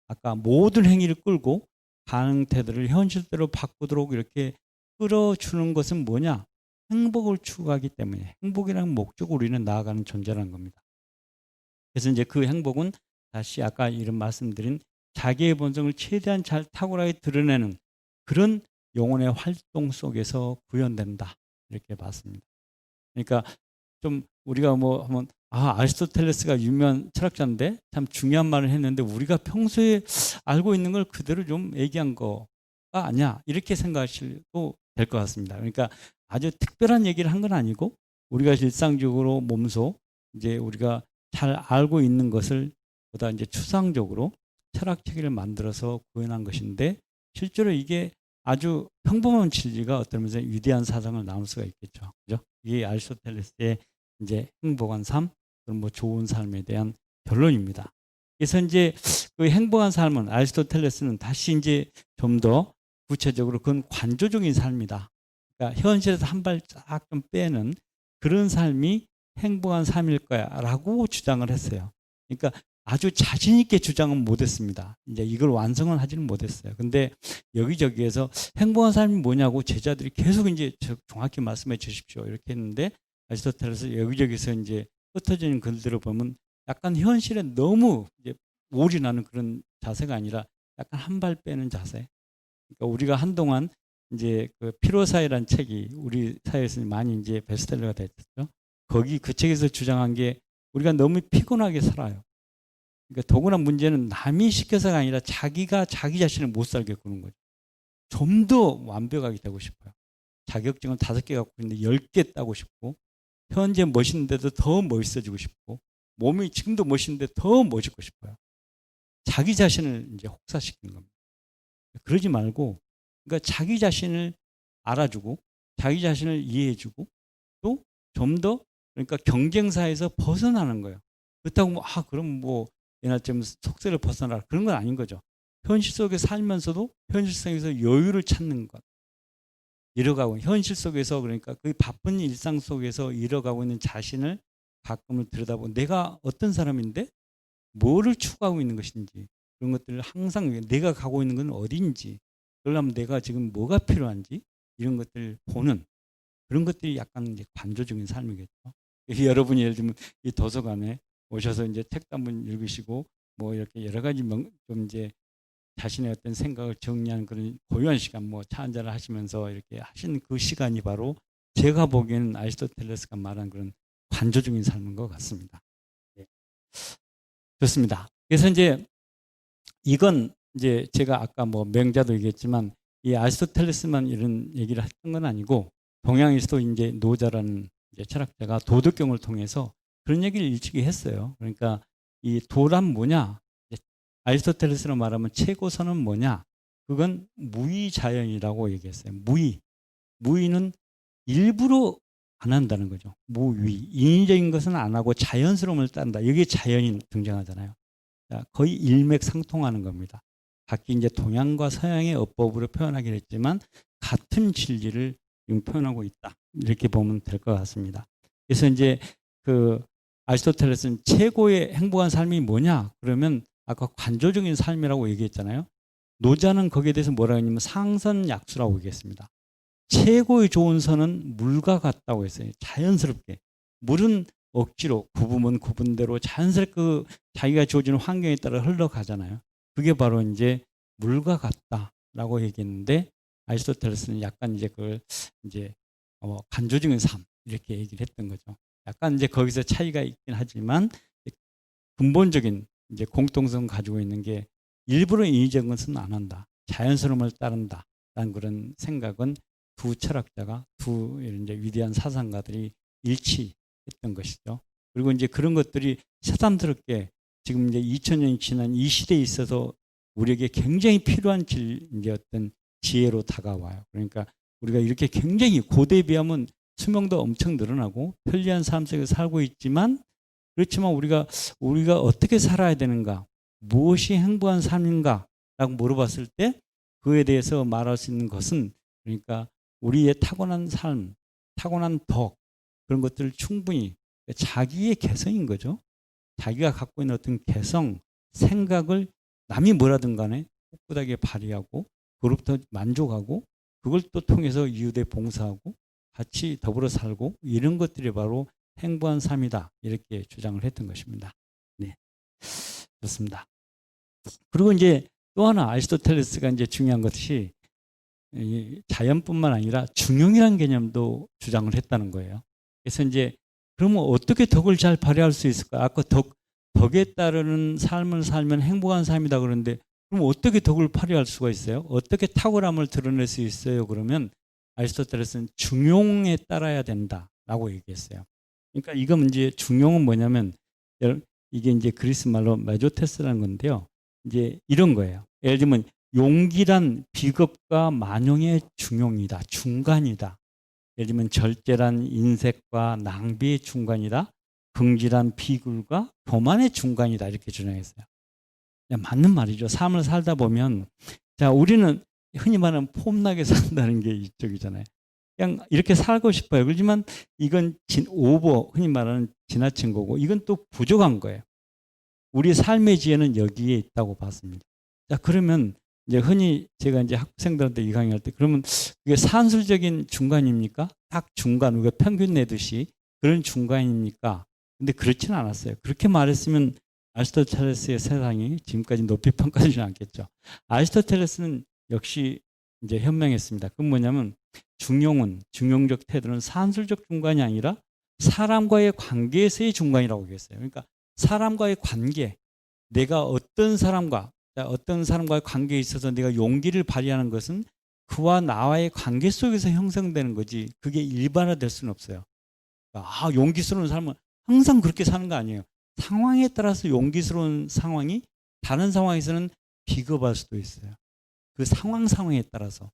아까 모든 행위를 끌고 가능 태도를 현실대로 바꾸도록 이렇게 끌어주는 것은 뭐냐? 행복을 추구하기 때문에 행복이라는 목적으로 우리는 나아가는 존재라는 겁니다. 그래서 이제 그 행복은 다시 아까 이런 말씀드린 자기의 본성을 최대한 잘 탁월하게 드러내는 그런 영혼의 활동 속에서 구현된다. 이렇게 봤습니다. 그러니까 좀 우리가 뭐 한번 아리스토텔레스가 유명한 철학자인데 참 중요한 말을 했는데 우리가 평소에 알고 있는 걸 그대로 좀 얘기한 거가 아니야. 이렇게 생각하셔도 될 것 같습니다. 그러니까 아주 특별한 얘기를 한 건 아니고 우리가 일상적으로 몸소 이제 우리가 잘 알고 있는 것을 보다 이제 추상적으로 철학 체계를 만들어서 구현한 것인데 실제로 이게 아주 평범한 진리가 어떤 면에서 위대한 사상을 나눌 수가 있겠죠. 그죠? 이게 아리스토텔레스의 이제 행복한 삶, 그런 뭐 좋은 삶에 대한 결론입니다. 그래서 이제 그 행복한 삶은 아리스토텔레스는 다시 이제 좀 더 구체적으로 그건 관조적인 삶이다. 그러니까 현실에서 한 발짝 좀 빼는 그런 삶이 행복한 삶일 거야라고 주장을 했어요. 그러니까 아주 자신 있게 주장은 못했습니다. 이제 이걸 완성은 하지는 못했어요. 근데 여기저기에서 행복한 삶이 뭐냐고 제자들이 계속 이제 정확히 말씀해 주십시오 이렇게 했는데 아리스토텔레스 여기저기서 이제 흩어지는 글들을 보면 약간 현실에 너무 이제 올인하는 그런 자세가 아니라 약간 한 발 빼는 자세. 그러니까 우리가 한동안 이제 그 피로사회라는 책이 우리 사회에서 많이 이제 베스트셀러가 됐죠. 거기 그 책에서 주장한 게 우리가 너무 피곤하게 살아요. 그러니까 더구나 문제는 남이 시켜서가 아니라 자기가 자기 자신을 못 살게 구는 거죠. 좀 더 완벽하게 되고 싶어요. 자격증을 5개 갖고 있는데 10개 따고 싶고 현재 멋있는데도 더 멋있어지고 싶고 몸이 지금도 멋있는데 더 멋있고 싶어요. 자기 자신을 이제 혹사시키는 겁니다. 그러지 말고 그러니까 자기 자신을 알아주고 자기 자신을 이해해주고 또 좀 더 그러니까 경쟁사에서 벗어나는 거예요. 그렇다고 뭐 그럼 뭐 옛날처럼 속세를 벗어나라 그런 건 아닌 거죠. 현실 속에 살면서도 현실 속에서 여유를 찾는 것. 잃어가고 현실 속에서 그러니까 그 바쁜 일상 속에서 잃어가고 있는 자신을 가끔은 들여다보고 내가 어떤 사람인데 뭐를 추구하고 있는 것인지 그런 것들을 항상 내가 가고 있는 건 어디인지 그러려면 내가 지금 뭐가 필요한지 이런 것들을 보는 그런 것들이 약간 이제 관조적인 삶이겠죠. 여러분이 예를 들면 이 도서관에 오셔서 이제 책도 한번 읽으시고 뭐 이렇게 여러 가지 좀 이제 자신의 어떤 생각을 정리하는 그런 고요한 시간, 뭐 차 한잔을 하시면서 이렇게 하신 그 시간이 바로 제가 보기에는 아리스토텔레스가 말한 그런 관조적인 삶인 것 같습니다. 네. 좋습니다. 그래서 이제 이건 이제 제가 아까 뭐 명자도 얘기했지만 이 아리스토텔레스만 이런 얘기를 했던 건 아니고 동양에서도 이제 노자라는 이제 철학자가 도덕경을 통해서 그런 얘기를 일찍이 했어요. 그러니까 이 도란 뭐냐? 아리스토텔레스로 말하면 최고선은 뭐냐? 그건 무의자연이라고 얘기했어요. 무의는 일부러 안 한다는 거죠. 무의. 인위적인 것은 안 하고 자연스러움을 딴다. 여기에 자연이 등장하잖아요. 거의 일맥상통하는 겁니다. 각기 이제 동양과 서양의 어법으로 표현하긴 했지만 같은 진리를 지금 표현하고 있다. 이렇게 보면 될 것 같습니다. 그래서 이제 그 아리스토텔레스는 최고의 행복한 삶이 뭐냐? 그러면 아까 관조적인 삶이라고 얘기했잖아요. 노자는 거기에 대해서 뭐라고 했냐면 상선약수라고 얘기했습니다. 최고의 좋은 선은 물과 같다고 했어요. 자연스럽게. 물은 억지로 구분은 구분대로 자연스럽게 그 자기가 주어지는 환경에 따라 흘러가잖아요. 그게 바로 이제 물과 같다라고 얘기했는데 아리스토텔레스는 약간 이제 그걸 이제 관조적인 삶 이렇게 얘기를 했던 거죠. 약간 이제 거기서 차이가 있긴 하지만 근본적인 이제 공통성 가지고 있는 게 일부러 인위적인 것은 안 한다. 자연스러움을 따른다. 라는 그런 생각은 두 철학자가 두 이제 위대한 사상가들이 일치했던 것이죠. 그리고 이제 그런 것들이 새삼스럽게 지금 이제 2000년이 지난 이 시대에 있어서 우리에게 굉장히 필요한 이제 어떤 지혜로 다가와요. 그러니까 우리가 이렇게 굉장히 고대에 비하면 수명도 엄청 늘어나고 편리한 삶 속에 살고 있지만 그렇지만 우리가 어떻게 살아야 되는가? 무엇이 행복한 삶인가라고 물어봤을 때 그에 대해서 말할 수 있는 것은 그러니까 우리의 타고난 삶, 타고난 덕 그런 것들을 충분히 자기의 개성인 거죠. 자기가 갖고 있는 어떤 개성, 생각을 남이 뭐라든 간에 꿋꿋하게 발휘하고 그로부터 만족하고 그걸 또 통해서 이웃에 봉사하고 같이 더불어 살고 이런 것들이 바로 행복한 삶이다. 이렇게 주장을 했던 것입니다. 네. 좋습니다. 그리고 이제 또 하나 아리스토텔레스가 이제 중요한 것이 자연뿐만 아니라 중용이라는 개념도 주장을 했다는 거예요. 그래서 이제 그러면 어떻게 덕을 잘 발휘할 수 있을까? 아까 덕에 따르는 삶을 살면 행복한 삶이다 그러는데 그럼 어떻게 덕을 발휘할 수가 있어요? 어떻게 탁월함을 드러낼 수 있어요? 그러면 아리스토텔레스는 중용에 따라야 된다라고 얘기했어요. 그러니까 이거 이제 중용은 뭐냐면 이게 이제 그리스 말로 메조테스라는 건데요. 이제 이런 거예요. 예를 들면 용기란 비겁과 만용의 중용이다. 중간이다. 예를 들면 절제란 인색과 낭비의 중간이다. 긍지란 비굴과 교만의 중간이다. 이렇게 주장했어요. 맞는 말이죠. 삶을 살다 보면 자 우리는 흔히 말하는 폼나게 산다는 게 이쪽이잖아요. 그냥 이렇게 살고 싶어요. 그렇지만 이건 흔히 말하는 지나친 거고 이건 또 부족한 거예요. 우리 삶의 지혜는 여기에 있다고 봤습니다. 자 그러면 이제 흔히 제가 이제 학생들한테 이 강의할 때 그러면 이게 산술적인 중간입니까? 딱 중간 우리가 평균 내듯이 그런 중간입니까? 근데 그렇지는 않았어요. 그렇게 말했으면 아리스토텔레스의 세상이 지금까지 높이 평가되지 않겠죠. 아리스토텔레스는 역시 이제 현명했습니다. 그건 뭐냐면 중용적 태도는 산술적 중간이 아니라 사람과의 관계에서의 중간이라고 얘기했어요. 그러니까 사람과의 관계, 내가 어떤 사람과의 관계에 있어서 내가 용기를 발휘하는 것은 그와 나와의 관계 속에서 형성되는 거지 그게 일반화될 수는 없어요. 용기스러운 삶은 항상 그렇게 사는 거 아니에요. 상황에 따라서 용기스러운 상황이 다른 상황에서는 비겁할 수도 있어요. 그 상황에 따라서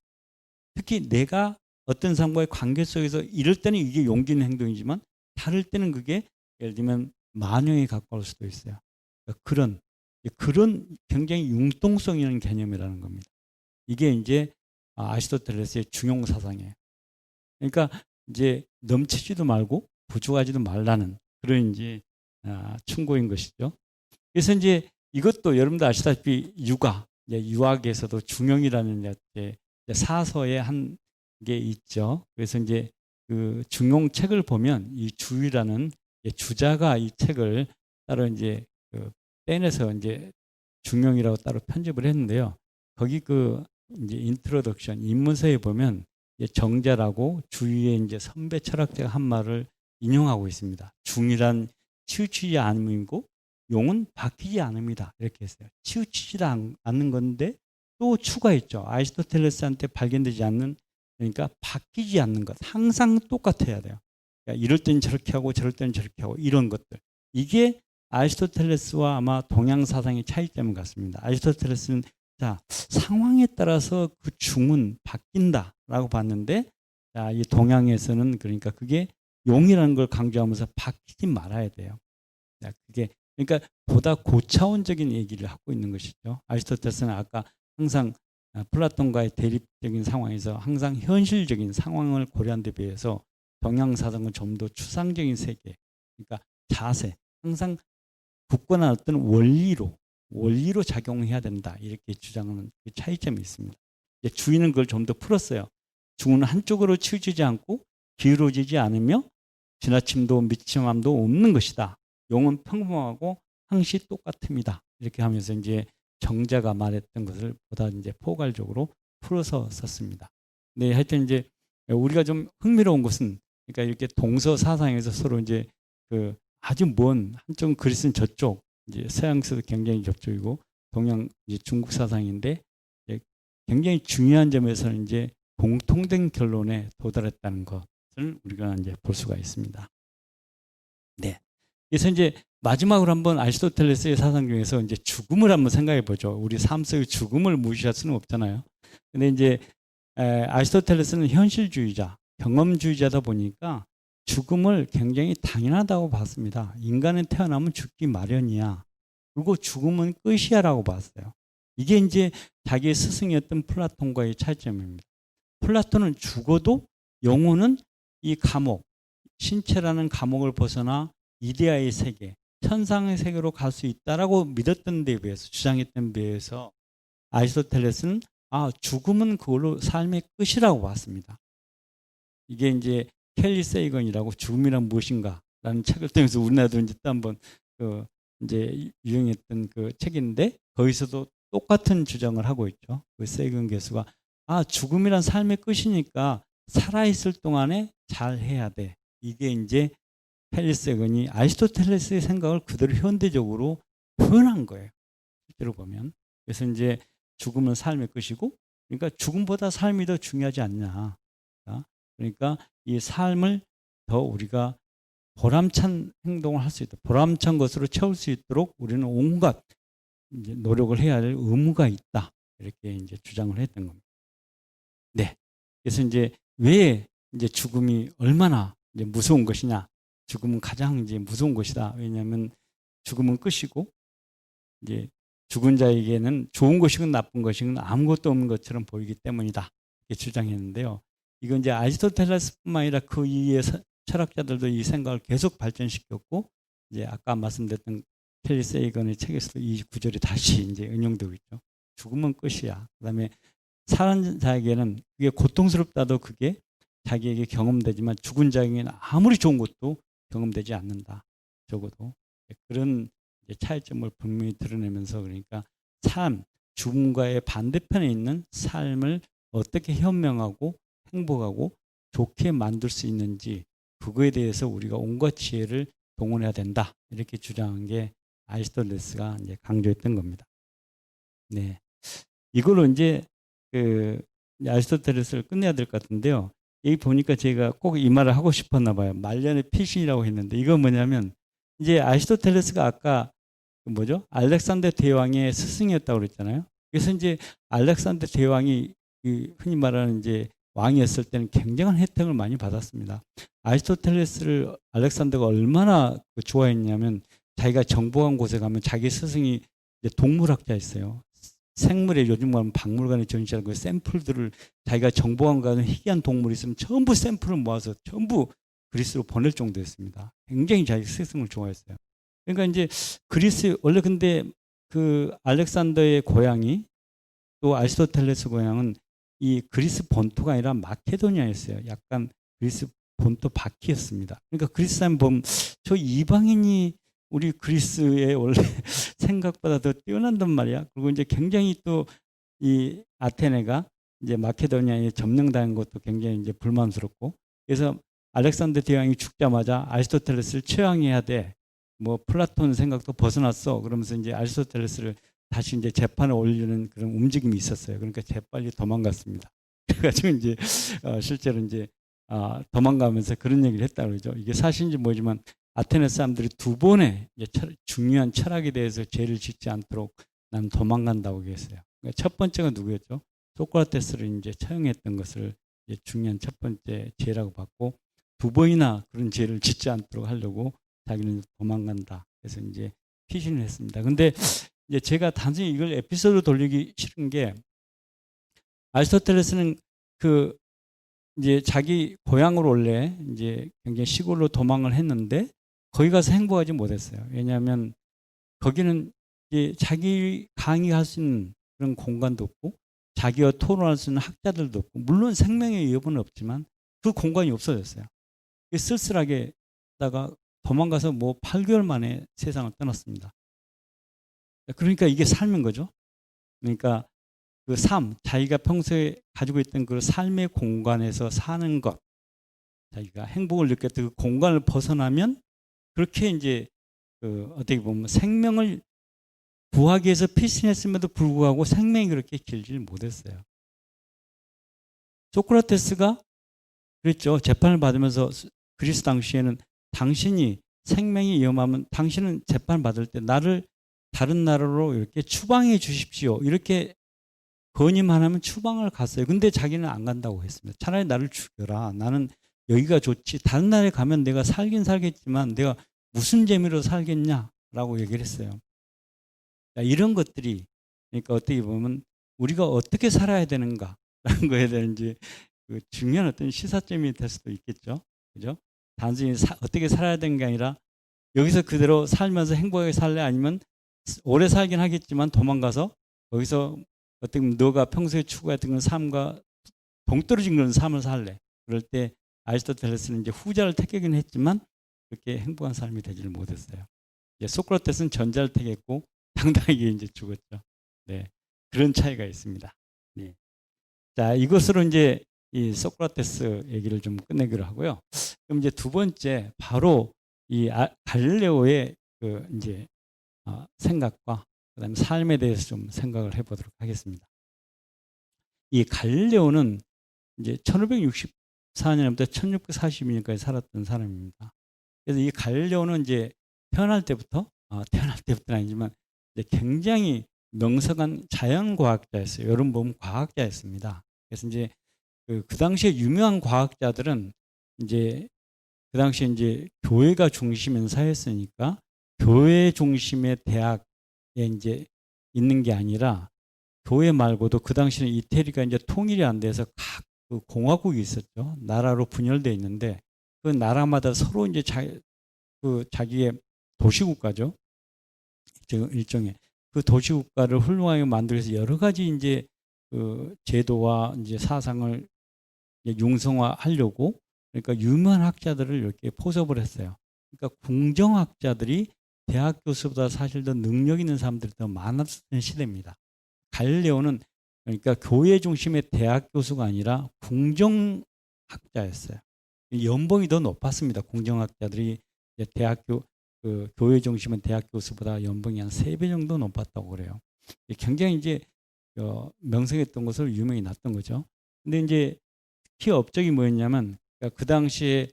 특히 내가 어떤 사람과의 관계 속에서 이럴 때는 이게 용기 있는 행동이지만 다를 때는 그게 예를 들면 만용에 가까울 수도 있어요. 그러니까 그런 굉장히 융통성 있는 개념이라는 겁니다. 이게 이제 아리스토텔레스의 중용 사상이에요. 그러니까 이제 넘치지도 말고 부족하지도 말라는 그런 이제 충고인 것이죠. 그래서 이제 이것도 여러분도 아시다시피 유학에서도 중용이라는 사서의 한 게 있죠. 그래서 이제 그 중용 책을 보면 이 주의라는 주자가 이 책을 따로 이제 떼내서 이제 중용이라고 따로 편집을 했는데요. 거기 이제 인트로덕션 입문서에 보면 정자라고 주위의 이제 선배 철학자가 한 말을 인용하고 있습니다. 중이란 치우치지 않음이고 용은 바뀌지 않음이다. 이렇게 했어요. 치우치지 않는 건데 또 추가했죠. 아리스토텔레스한테 발견되지 않는 그러니까 바뀌지 않는 것. 항상 똑같아야 돼요. 그러니까 이럴 때는 저렇게 하고 저럴 때는 저렇게 하고 이런 것들. 이게 아리스토텔레스와 아마 동양 사상의 차이점 같습니다. 아리스토텔레스는 상황에 따라서 그 중은 바뀐다라고 봤는데 이 동양에서는 그러니까 그게 용이라는 걸 강조하면서 바뀌지 말아야 돼요. 그러니까 보다 고차원적인 얘기를 하고 있는 것이죠. 아리스토텔레스는 아까 항상 플라톤과의 대립적인 상황에서 항상 현실적인 상황을 고려한 데 비해서 동양 사상은 좀 더 추상적인 세계, 그러니까 자세, 항상 굳건한 어떤 원리로 작용해야 된다 이렇게 주장하는 차이점이 있습니다. 주의는 그걸 좀 더 풀었어요. 중은 한쪽으로 치우치지 않고 기울어지지 않으며 지나침도 미침함도 없는 것이다. 용은 평범하고 항시 똑같습니다. 이렇게 하면서 이제 정자가 말했던 것을 보다 이제 포괄적으로 풀어서 썼습니다. 네, 하여튼 이제 우리가 좀 흥미로운 것은 그러니까 이렇게 동서 사상에서 서로 이제 아주 먼 한쪽은 그리스는 저쪽, 이제 서양에서도 굉장히 저쪽이고 동양 이제 중국 사상인데 굉장히 중요한 점에서는 이제 공통된 결론에 도달했다는 것을 우리가 이제 볼 수가 있습니다. 네. 그래서 이제 마지막으로 한번 아리스토텔레스의 사상 중에서 이제 죽음을 한번 생각해 보죠. 우리 삶 속의 죽음을 무시할 수는 없잖아요. 근데 이제 아리스토텔레스는 현실주의자, 경험주의자다 보니까 죽음을 굉장히 당연하다고 봤습니다. 인간은 태어나면 죽기 마련이야. 그리고 죽음은 끝이야라고 봤어요. 이게 이제 자기의 스승이었던 플라톤과의 차이점입니다. 플라톤은 죽어도 영혼은 이 감옥, 신체라는 감옥을 벗어나 이데아의 세계, 천상의 세계로 갈 수 있다라고 믿었던 데 비해서, 주장했던 데 비해서 아리스토텔레스는 죽음은 그걸로 삶의 끝이라고 봤습니다. 이게 이제 켈리 세이건이라고 죽음이란 무엇인가라는 책을 통해서 우리나라도 이제 또 한번 이제 유행했던 그 책인데 거기서도 똑같은 주장을 하고 있죠. 그 세이건 교수가 죽음이란 삶의 끝이니까 살아있을 동안에 잘 해야 돼. 이게 이제 켈리 세이건이 아리스토텔레스의 생각을 그대로 현대적으로 표현한 거예요. 실제로 보면. 그래서 이제 죽음은 삶의 끝이고, 그러니까 죽음보다 삶이 더 중요하지 않냐. 그러니까 이 삶을 더 우리가 보람찬 행동을 할 수 있도록, 보람찬 것으로 채울 수 있도록 우리는 온갖 이제 노력을 해야 할 의무가 있다. 이렇게 이제 주장을 했던 겁니다. 네. 그래서 이제 왜 이제 죽음이 얼마나 이제 무서운 것이냐. 죽음은 가장 이제 무서운 것이다. 왜냐하면 죽음은 끝이고, 이제 죽은 자에게는 좋은 것이건 나쁜 것이건 아무것도 없는 것처럼 보이기 때문이다. 이렇게 주장했는데요. 이건 이제 아리스토텔레스뿐만 아니라 그 이후의 철학자들도 이 생각을 계속 발전시켰고, 이제 아까 말씀드렸던 켈리 세이건의 책에서도 이 구절이 다시 이제 인용되고 있죠. 죽음은 끝이야. 그다음에 사는 자에게는 그게 고통스럽다도 그게 자기에게 경험되지만 죽은 자에게는 아무리 좋은 것도 경험되지 않는다. 적어도 그런 차이점을 분명히 드러내면서, 그러니까 죽음과의 반대편에 있는 삶을 어떻게 현명하고 행복하고 좋게 만들 수 있는지, 그거에 대해서 우리가 온갖 지혜를 동원해야 된다. 이렇게 주장한 게 아리스토텔레스가 이제 강조했던 겁니다. 네. 이걸로 이제 아리스토텔레스를 끝내야 될 것 같은데요. 여기 보니까 제가 꼭 이 말을 하고 싶었나 봐요. 말년의 피신이라고 했는데, 이건 뭐냐면, 이제 아리스토텔레스가 아까 알렉산더 대왕의 스승이었다고 그랬잖아요. 그래서 이제 알렉산더 대왕이 흔히 말하는 이제 왕이었을 때는 굉장한 혜택을 많이 받았습니다. 아리스토텔레스를 알렉산더가 얼마나 좋아했냐면, 자기가 정복한 곳에 가면 자기 스승이 이제 동물학자였어요. 생물의, 요즘 말하면 박물관에 전시하는 그 샘플들을, 자기가 정복한 가는 희귀한 동물이 있으면 전부 샘플을 모아서 전부 그리스로 보낼 정도였습니다. 굉장히 자기 스승을 좋아했어요. 그러니까 이제 그리스, 원래 근데 그 알렉산더의 고향이, 또 아리스토텔레스 고향은 이 그리스 본토가 아니라 마케도니아였어요. 약간 그리스 본토 밖이었습니다. 그러니까 그리스 사람 보면 저 이방인이 우리 그리스에 원래 생각보다 더 뛰어난단 말이야. 그리고 이제 굉장히 또 이 아테네가 이제 마케도니아에 점령당한 것도 굉장히 이제 불만스럽고, 그래서 알렉산더 대왕이 죽자마자 아리스토텔레스를 처형해야 돼. 뭐 플라톤 생각도 벗어났어. 그러면서 이제 아리스토텔레스를 다시 이제 재판에 올리는 그런 움직임이 있었어요. 그러니까 재빨리 도망갔습니다. 그래가지고 이제 실제로 이제 도망가면서 그런 얘기를 했다고 그러죠. 이게 사실인지 모르지만 아테네 사람들이 두 번의 중요한 철학에 대해서 죄를 짓지 않도록 난 도망간다고 얘기했어요. 그러니까 첫 번째가 누구였죠? 소크라테스를 이제 처형했던 것을 이제 중요한 첫 번째 죄라고 봤고, 두 번이나 그런 죄를 짓지 않도록 하려고 자기는 도망간다. 그래서 이제 피신을 했습니다. 근데 이제 제가 단순히 이걸 에피소드로 돌리기 싫은 게, 아리스토텔레스는 이제 자기 고향으로 원래 이제 굉장히 시골로 도망을 했는데 거기 가서 행복하지 못했어요. 왜냐하면 거기는 이제 자기 강의할 수 있는 그런 공간도 없고, 자기와 토론할 수 있는 학자들도 없고, 물론 생명의 위협은 없지만 그 공간이 없어졌어요. 쓸쓸하게 다가 도망가서 8개월 만에 세상을 떠났습니다. 그러니까 이게 삶인 거죠. 그러니까 그 자기가 평소에 가지고 있던 그 삶의 공간에서 사는 것, 자기가 행복을 느꼈던 그 공간을 벗어나면 그렇게 이제 어떻게 보면 생명을 구하기 위해서 피신했음에도 불구하고 생명이 그렇게 길지 못했어요. 소크라테스가 그랬죠. 재판을 받으면서 그리스 당시에는 당신이 생명이 위험하면 당신은 재판을 받을 때 나를 다른 나라로 이렇게 추방해 주십시오. 이렇게 건의만 하면 추방을 갔어요. 근데 자기는 안 간다고 했습니다. 차라리 나를 죽여라. 나는 여기가 좋지. 다른 나라에 가면 내가 살긴 살겠지만 내가 무슨 재미로 살겠냐라고 얘기를 했어요. 이런 것들이 그러니까 어떻게 보면 우리가 어떻게 살아야 되는가라는 거에 대한 이제 그 중요한 어떤 시사점이 될 수도 있겠죠. 그죠? 단순히 어떻게 살아야 되는 게 아니라 여기서 그대로 살면서 행복하게 살래 아니면 오래 살긴 하겠지만 도망가서 거기서 어떻게 보면 너가 평소에 추구했던 그런 삶과 동떨어진 그런 삶을 살래. 그럴 때 아리스토텔레스는 이제 후자를 택하긴 했지만 그렇게 행복한 삶이 되지를 못했어요. 소크라테스는 전자를 택했고 당당하게 이제 죽었죠. 네, 그런 차이가 있습니다. 네. 자, 이것으로 이제 이 소크라테스 얘기를 좀 끝내기로 하고요. 그럼 이제 두 번째 바로 이 갈릴레오의 그 이제 생각과 그다음에 삶에 대해서 좀 생각을 해보도록 하겠습니다. 이 갈릴레오는 이제 1564년부터 1642년까지 살았던 사람입니다. 그래서 이 갈릴레오는 이제 태어날 때부터는 아니지만 이제 굉장히 명석한 자연과학자였어요. 여러분 보면 과학자였습니다. 그래서 이제 그 당시에 유명한 과학자들은 이제 그 당시에 이제 교회가 중심인 사회였으니까 교회 중심의 대학에 이제 있는 게 아니라 교회 말고도 그 당시에는 이태리가 이제 통일이 안 돼서 각 그 공화국이 있었죠. 나라로 분열되어 있는데 그 나라마다 서로 이제 자기의 도시국가죠. 일종의 그 도시국가를 훌륭하게 만들어서 여러 가지 이제 그 제도와 이제 사상을 융성화하려고 그러니까 유명한 학자들을 이렇게 포섭을 했어요. 그러니까 궁정학자들이 대학 교수보다 사실 더 능력 있는 사람들이 더 많았던 시대입니다. 갈릴레오는 그러니까 교회 중심의 대학 교수가 아니라 궁정학자였어요. 연봉이 더 높았습니다. 궁정학자들이 대학교 그 교회 중심의 대학 교수보다 연봉이 한 3배 정도 높았다고 그래요. 굉장히 이제 명성했던 것으로 유명이 났던 거죠. 근데 이제 특히 업적이 뭐였냐면 그 당시에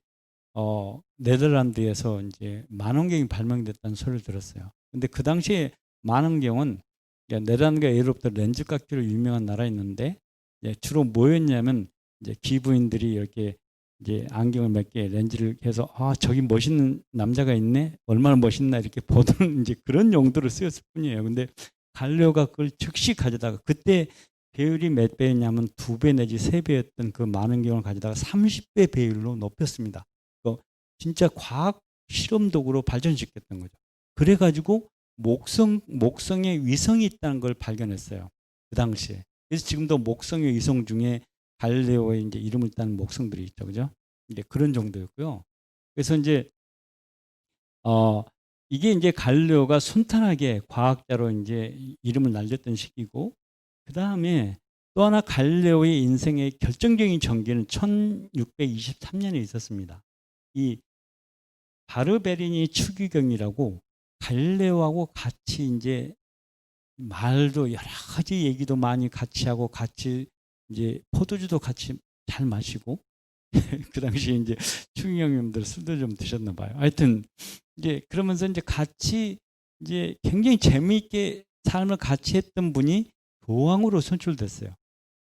네덜란드에서 이제 만원경이 발명됐다는 소리를 들었어요. 근데 그 당시에 만원경은 네덜란드가 예로부터 렌즈 깎기로 유명한 나라였는데 주로 뭐였냐면 이제 기부인들이 이렇게 이제 안경을 몇 개 렌즈를 해서 저기 멋있는 남자가 있네 얼마나 멋있나 이렇게 보던 이제 그런 용도로 쓰였을 뿐이에요. 근데 갈릴레오가 그걸 즉시 가져다가 그때 배율이 몇 배였냐면 2배 내지 3배였던 그 만원경을 가져다가 30배 배율로 높였습니다. 진짜 과학 실험 도구로 발전시켰던 거죠. 그래가지고 목성에 위성이 있다는 걸 발견했어요. 그 당시에. 그래서 지금도 목성의 위성 중에 갈릴레오의 이제 이름을 따는 목성들이 있죠, 그죠? 이제 그런 정도였고요. 그래서 이제 이게 이제 갈릴레오가 순탄하게 과학자로 이제 이름을 날렸던 시기고, 그 다음에 또 하나 갈릴레오의 인생의 결정적인 전개는 1623년에 있었습니다. 이 바르베리니 추기경이라고 갈릴레오하고 같이 이제 말도 여러 가지 얘기도 많이 같이 하고 같이 이제 포도주도 같이 잘 마시고 그 당시에 이제 추기경님들 술도 좀 드셨나 봐요. 하여튼 이제 그러면서 이제 같이 이제 굉장히 재미있게 삶을 같이 했던 분이 교황으로 선출됐어요.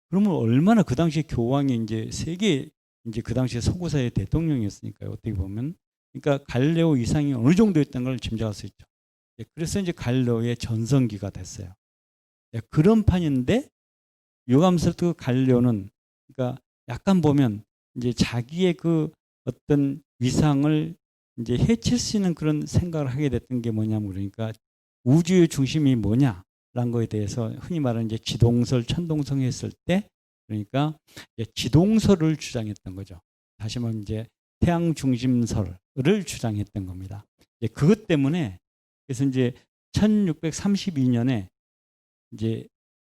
그러면 얼마나 그 당시에 교황이 이제 세계 이제 그 당시에 서구사회 대통령이었으니까요. 어떻게 보면 그러니까 갈릴레오 이상이 어느 정도였던 걸 짐작할 수 있죠. 그래서 이제 갈릴레오의 전성기가 됐어요. 그런 판인데 유감스럽게 갈릴레오는 그러니까 약간 보면 이제 자기의 그 어떤 위상을 이제 해칠 수 있는 그런 생각을 하게 됐던 게 뭐냐면 그러니까 우주의 중심이 뭐냐라는 거에 대해서 흔히 말하는 이제 지동설, 천동설 했을 때 그러니까 지동설을 주장했던 거죠. 다시 말하면 이제 태양 중심설을 주장했던 겁니다. 그것 때문에 그래서 이제 1632년에 이제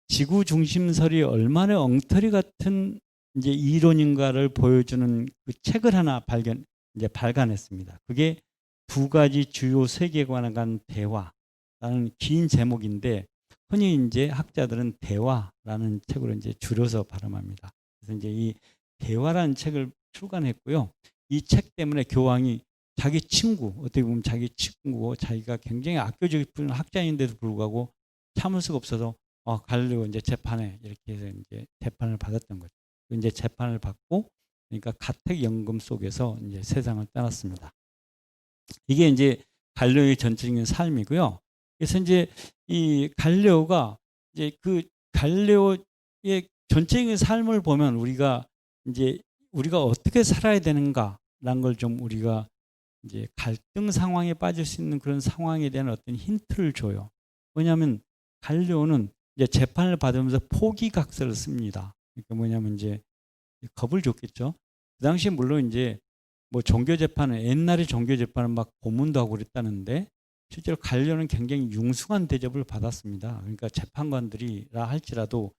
지구 중심설이 얼마나 엉터리 같은 이제 이론인가를 보여주는 그 책을 하나 발간했습니다. 그게 2가지 주요 세계관에 관한 대화라는 긴 제목인데 흔히 이제 학자들은 대화라는 책으로 이제 줄여서 발음합니다. 그래서 이제 이 대화라는 책을 출간했고요. 이 책 때문에 교황이 자기 친구, 어떻게 보면 자기 친구고 자기가 굉장히 아껴주고 싶은 학자인데도 불구하고 참을 수가 없어서 갈릴레오 이제 재판에 이렇게 해서 이제 재판을 받았던 거죠. 이제 재판을 받고 그러니까 가택 연금 속에서 이제 세상을 떠났습니다. 이게 이제 갈릴레오의 전체적인 삶이고요. 그래서 이제 이 갈릴레오가 이제 그 갈릴레오의 전체적인 삶을 보면 우리가 어떻게 살아야 되는가라는 걸 좀 우리가 이제 갈등 상황에 빠질 수 있는 그런 상황에 대한 어떤 힌트를 줘요. 왜냐하면 갈릴레오는 이제 재판을 받으면서 포기각서를 씁니다. 그러니까 뭐냐면 이제 겁을 줬겠죠. 그 당시에 물론 이제 뭐 종교 재판은 옛날에 종교 재판은 막 고문도 하고 그랬다는데 실제로 갈릴레오는 굉장히 융숭한 대접을 받았습니다. 그러니까 재판관들이라 할지라도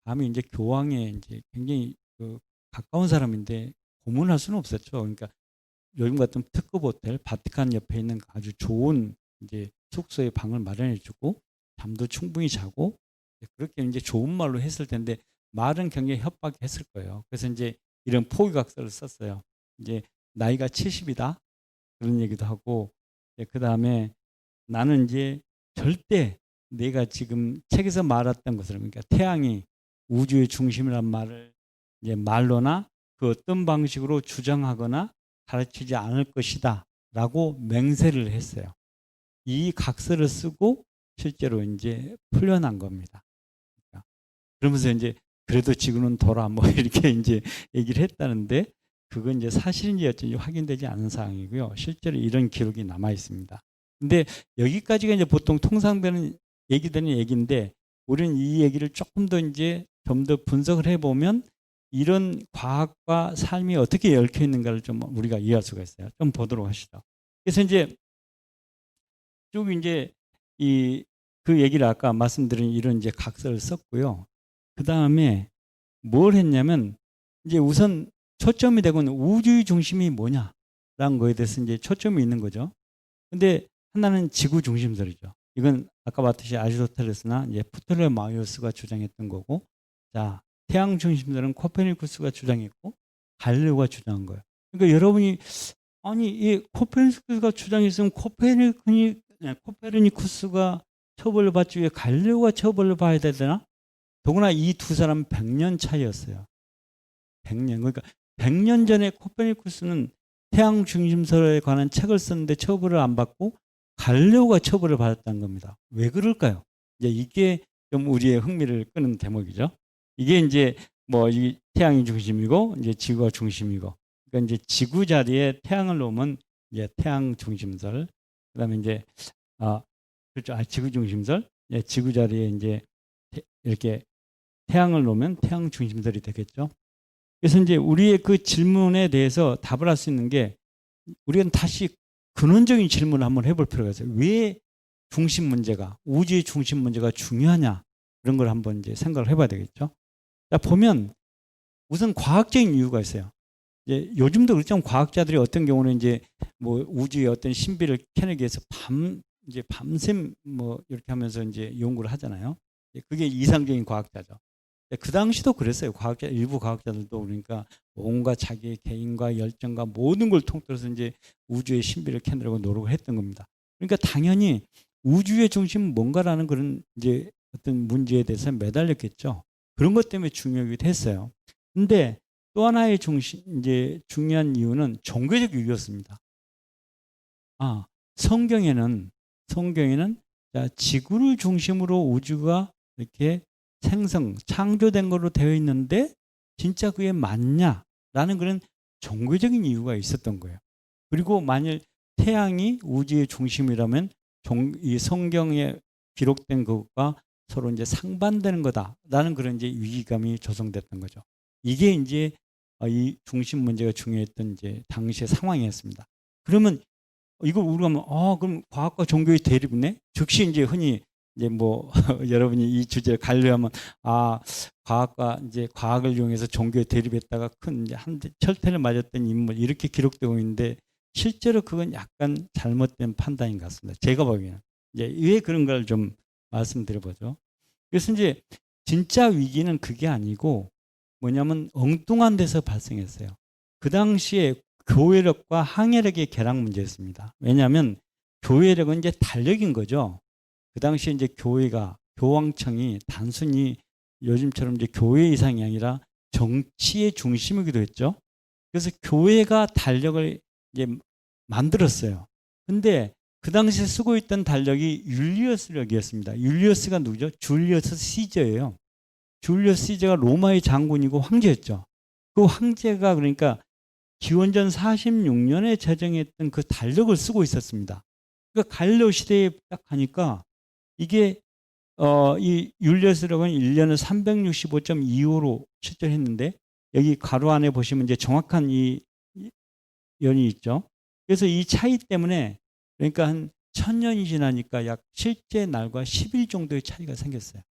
감히 이제 교황에 이제 굉장히 가까운 사람인데 고문할 수는 없었죠. 그러니까 요즘 같은 특급 호텔 바티칸 옆에 있는 아주 좋은 이제 숙소에 방을 마련해주고 잠도 충분히 자고 그렇게 이제 좋은 말로 했을 텐데 말은 굉장히 협박했을 거예요. 그래서 이제 이런 포기각서를 썼어요. 이제 나이가 70이다 그런 얘기도 하고 그 다음에 나는 이제 절대 내가 지금 책에서 말했던 것을 그러니까 태양이 우주의 중심이란 말을 이제 말로나 그 어떤 방식으로 주장하거나 가르치지 않을 것이다 라고 맹세를 했어요. 이 각서를 쓰고 실제로 이제 풀려난 겁니다. 그러면서 이제 그래도 지구는 돌아 뭐 이렇게 이제 얘기를 했다는데 그건 이제 사실인지 어쩐지 확인되지 않은 사항이고요. 실제로 이런 기록이 남아 있습니다. 근데 여기까지가 이제 보통 통상되는 얘기되는 얘기인데 우리는 이 얘기를 조금 더 이제 좀 더 분석을 해보면 이런 과학과 삶이 어떻게 얽혀 있는가를 좀 우리가 이해할 수가 있어요. 좀 보도록 하시죠. 그래서 이제 쭉 이제 그 얘기를 아까 말씀드린 이런 이제 각서를 썼고요. 그 다음에 뭘 했냐면 이제 우선 초점이 되고는 우주의 중심이 뭐냐라는 거에 대해서 이제 초점이 있는 거죠. 근데 하나는 지구 중심설이죠. 이건 아까 봤듯이 아리스토텔레스나 이제 프톨레마이오스가 주장했던 거고, 자 태양 중심설은 코페르니쿠스가 주장했고 갈릴레오가 주장한 거예요. 그러니까 여러분이 아니 이 코페르니쿠스가 주장했으면 코페르니쿠스가 처벌을 받지 왜 갈릴레오가 처벌을 받아야 되나? 더구나 이 두 사람은 100년 차이였어요. 100년. 그러니까 100년 전에 코페르니쿠스는 태양 중심설에 관한 책을 썼는데 처벌을 안 받고 갈릴레오가 처벌을 받았다는 겁니다. 왜 그럴까요? 이제 이게 좀 우리의 흥미를 끄는 대목이죠. 이게 이제 뭐 이 태양이 중심이고 이제 지구가 중심이고, 그러니까 이제 지구 자리에 태양을 놓으면 이제 태양 중심설, 그다음에 이제 그렇죠. 지구 중심설, 지구 자리에 이제 이렇게 태양을 놓으면 태양 중심설이 되겠죠. 그래서 이제 우리의 그 질문에 대해서 답을 할 수 있는 게 우리는 다시 근원적인 질문을 한번 해볼 필요가 있어요. 왜 중심 문제가, 우주의 중심 문제가 중요하냐, 그런 걸 한번 이제 생각을 해봐야 되겠죠. 자, 보면 우선 과학적인 이유가 있어요. 이제 요즘도 그렇지만 과학자들이 어떤 경우는 이제 뭐 우주의 어떤 신비를 캐내기 위해서 밤샘 뭐 이렇게 하면서 이제 연구를 하잖아요. 그게 이상적인 과학자죠. 그 당시도 그랬어요. 일부 과학자들도 그러니까 온갖 자기의 개인과 열정과 모든 걸 통틀어서 이제 우주의 신비를 캐내려고 노력을 했던 겁니다. 그러니까 당연히 우주의 중심은 뭔가라는 그런 이제 어떤 문제에 대해서 매달렸겠죠. 그런 것 때문에 중요하기도 했어요. 근데 또 하나의 이제 중요한 이유는 종교적 이유였습니다. 성경에는 지구를 중심으로 우주가 이렇게 창조된 걸로 되어 있는데 진짜 그게 맞냐라는 그런 종교적인 이유가 있었던 거예요. 그리고 만일 태양이 우주의 중심이라면 이 성경에 기록된 것과 서로 이제 상반되는 거다라는 그런 이제 위기감이 조성됐던 거죠. 이게 이제 이 중심 문제가 중요했던 이제 당시의 상황이었습니다. 그러면 이걸 우리가 그럼 과학과 종교의 대립이네? 즉시 이제 흔히 이제 뭐 여러분이 이 주제를 갈려하면 과학을 이용해서 종교에 대립했다가 큰 이제 철퇴를 맞았던 인물 이렇게 기록되고 있는데 실제로 그건 약간 잘못된 판단인 것 같습니다. 제가 보기에는 이제 왜 그런가를 좀 말씀드려보죠. 그래서 이제 진짜 위기는 그게 아니고 뭐냐면 엉뚱한 데서 발생했어요. 그 당시에 교회력과 항해력의 결합 문제였습니다. 왜냐하면 교회력은 이제 달력인 거죠. 그 당시에 이제 교회가 교황청이 단순히 요즘처럼 이제 교회 이상이 아니라 정치의 중심이기도 했죠. 그래서 교회가 달력을 이제 만들었어요. 근데 그 당시에 쓰고 있던 달력이 율리어스력이었습니다. 율리어스가 누구죠? 줄리어스 시저예요. 줄리어스 시저가 로마의 장군이고 황제였죠. 그 황제가 그러니까 기원전 46년에 제정했던 그 달력을 쓰고 있었습니다. 그러니까 갈려 시대에 딱 하니까 이게 이 율리어스력은 1년을 365.25로 실제했는데 여기 가로 안에 보시면 이제 정확한 이 연이 있죠. 그래서 이 차이 때문에 그러니까 한 1000년이 지나니까 약 실제 날과 10일 정도의 차이가 생겼어요.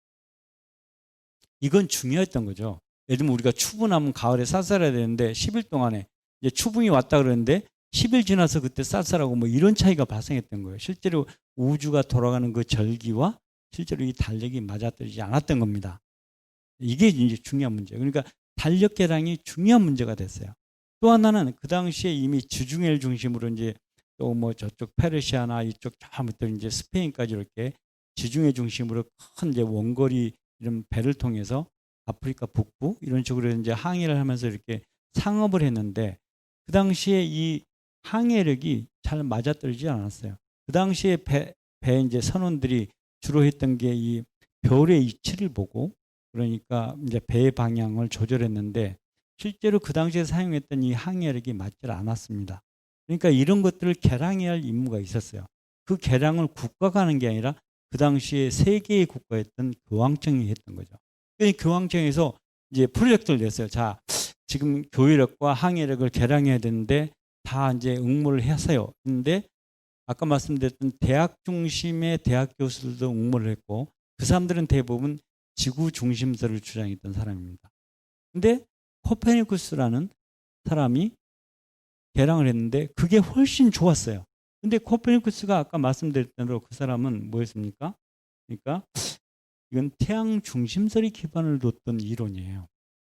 이건 중요했던 거죠. 예를 들면 우리가 추분하면 가을에 쌀쌀해야 되는데 10일 동안에 이제 추분이 왔다 그러는데 10일 지나서 그때 쌀쌀하고 뭐 이런 차이가 발생했던 거예요. 실제로 우주가 돌아가는 그 절기와 실제로 이 달력이 맞아떨어지지 않았던 겁니다. 이게 이제 중요한 문제예요. 그러니까 달력 계량이 중요한 문제가 됐어요. 또 하나는 그 당시에 이미 지중해를 중심으로 이제 또 뭐 저쪽 페르시아나 이쪽 저부터 이제 스페인까지 이렇게 지중해 중심으로 큰 이제 원거리 이런 배를 통해서 아프리카 북부 이런 쪽으로 이제 항해를 하면서 이렇게 상업을 했는데 그 당시에 이 항해력이 잘 맞아떨어지지 않았어요. 그 당시에 배 이제 선원들이 주로 했던 게 이 별의 위치를 보고 그러니까 이제 배의 방향을 조절했는데 실제로 그 당시에 사용했던 이 항해력이 맞지 않았습니다. 그러니까 이런 것들을 계량해야 할 임무가 있었어요. 그 계량을 국가가 하는 게 아니라 그 당시에 세 개의 국가였던 교황청이 했던 거죠. 그러니까 교황청에서 이제 프로젝트를 냈어요. 자, 지금 교회력과 항해력을 계량해야 되는데 다 이제 응모를 했어요. 근데 아까 말씀드렸던 대학 중심의 대학 교수들도 응모를 했고 그 사람들은 대부분 지구 중심설을 주장했던 사람입니다. 근데 코페르니쿠스라는 사람이 계량을 했는데 그게 훨씬 좋았어요. 근데 코페르니쿠스가 아까 말씀드렸던 대로 그 사람은 뭐였습니까? 그러니까 이건 태양 중심설이 기반을 뒀던 이론이에요.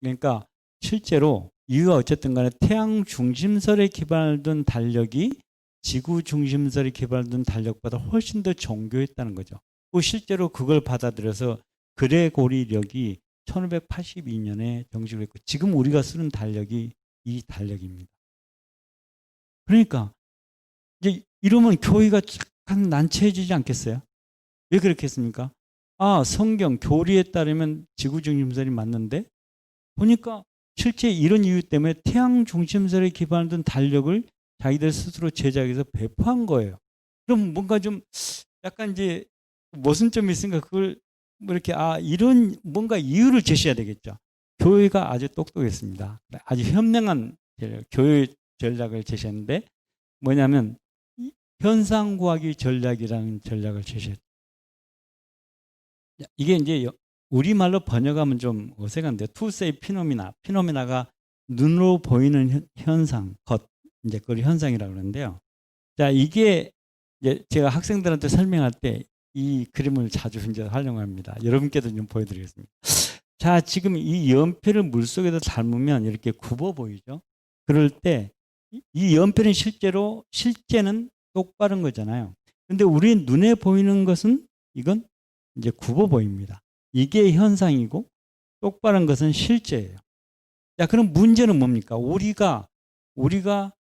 그러니까 실제로 이유가 어쨌든 간에 태양 중심설에 기반을 둔 달력이 지구 중심설에 기반을 둔 달력보다 훨씬 더 정교했다는 거죠. 실제로 그걸 받아들여서 그레고리력이 1582년에 정식으로 했고 지금 우리가 쓰는 달력이 이 달력입니다. 그러니까 이제 이러면 교회가 약간 난처해지지 않겠어요? 왜 그렇겠습니까? 아, 성경 교리에 따르면 지구 중심설이 맞는데 보니까 실제 이런 이유 때문에 태양 중심설에 기반을 둔 달력을 자기들 스스로 제작해서 배포한 거예요. 그럼 뭔가 좀 약간 이제 모순점이 있으니까 그걸 뭐 이렇게 이런 뭔가 이유를 제시해야 되겠죠. 교회가 아주 똑똑했습니다. 아주 현명한 교회 전략을 제시했는데 뭐냐면 현상과학의 전략이라는 전략을 제시했죠. 이게 이제 우리말로 번역하면 좀 어색한데 to say phenomena, phenomena가 눈으로 보이는 현상, 것, 이제 그걸 현상이라고 그러는데요. 자, 이게 이제 제가 학생들한테 설명할 때 이 그림을 자주 이제 활용합니다. 여러분께도 좀 보여드리겠습니다. 자, 지금 이 연필을 물속에다 담으면 이렇게 굽어 보이죠? 그럴 때 이 연필은 실제는 똑바른 거잖아요. 근데 우리 눈에 보이는 것은 이건 이제 굽어 보입니다. 이게 현상이고 똑바른 것은 실제예요. 자, 그럼 문제는 뭡니까? 우리가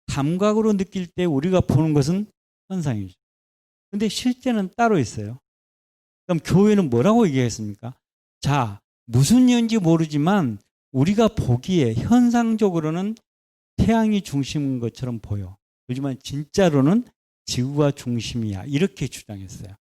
감각으로 느낄 때 우리가 보는 것은 현상이죠. 근데 실제는 따로 있어요. 그럼 교회는 뭐라고 얘기했습니까? 자, 무슨 이유인지 모르지만 우리가 보기에 현상적으로는 태양이 중심인 것처럼 보여. 하지만 진짜로는 지구가 중심이야. 이렇게 주장했어요.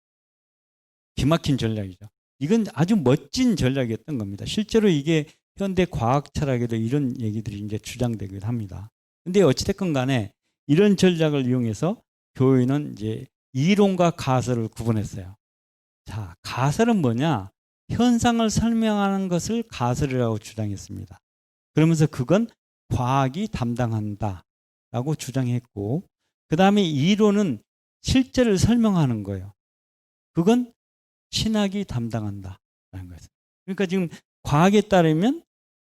기막힌 전략이죠. 이건 아주 멋진 전략이었던 겁니다. 실제로 이게 현대 과학 철학에도 이런 얘기들이 이제 주장되기도 합니다. 근데 어찌됐건 간에 이런 전략을 이용해서 교회는 이제 이론과 가설을 구분했어요. 자, 가설은 뭐냐? 현상을 설명하는 것을 가설이라고 주장했습니다. 그러면서 그건 과학이 담당한다라고 주장했고, 그 다음에 이론은 실제를 설명하는 거예요. 그건 신학이 담당한다라는 거예요. 그러니까 지금 과학에 따르면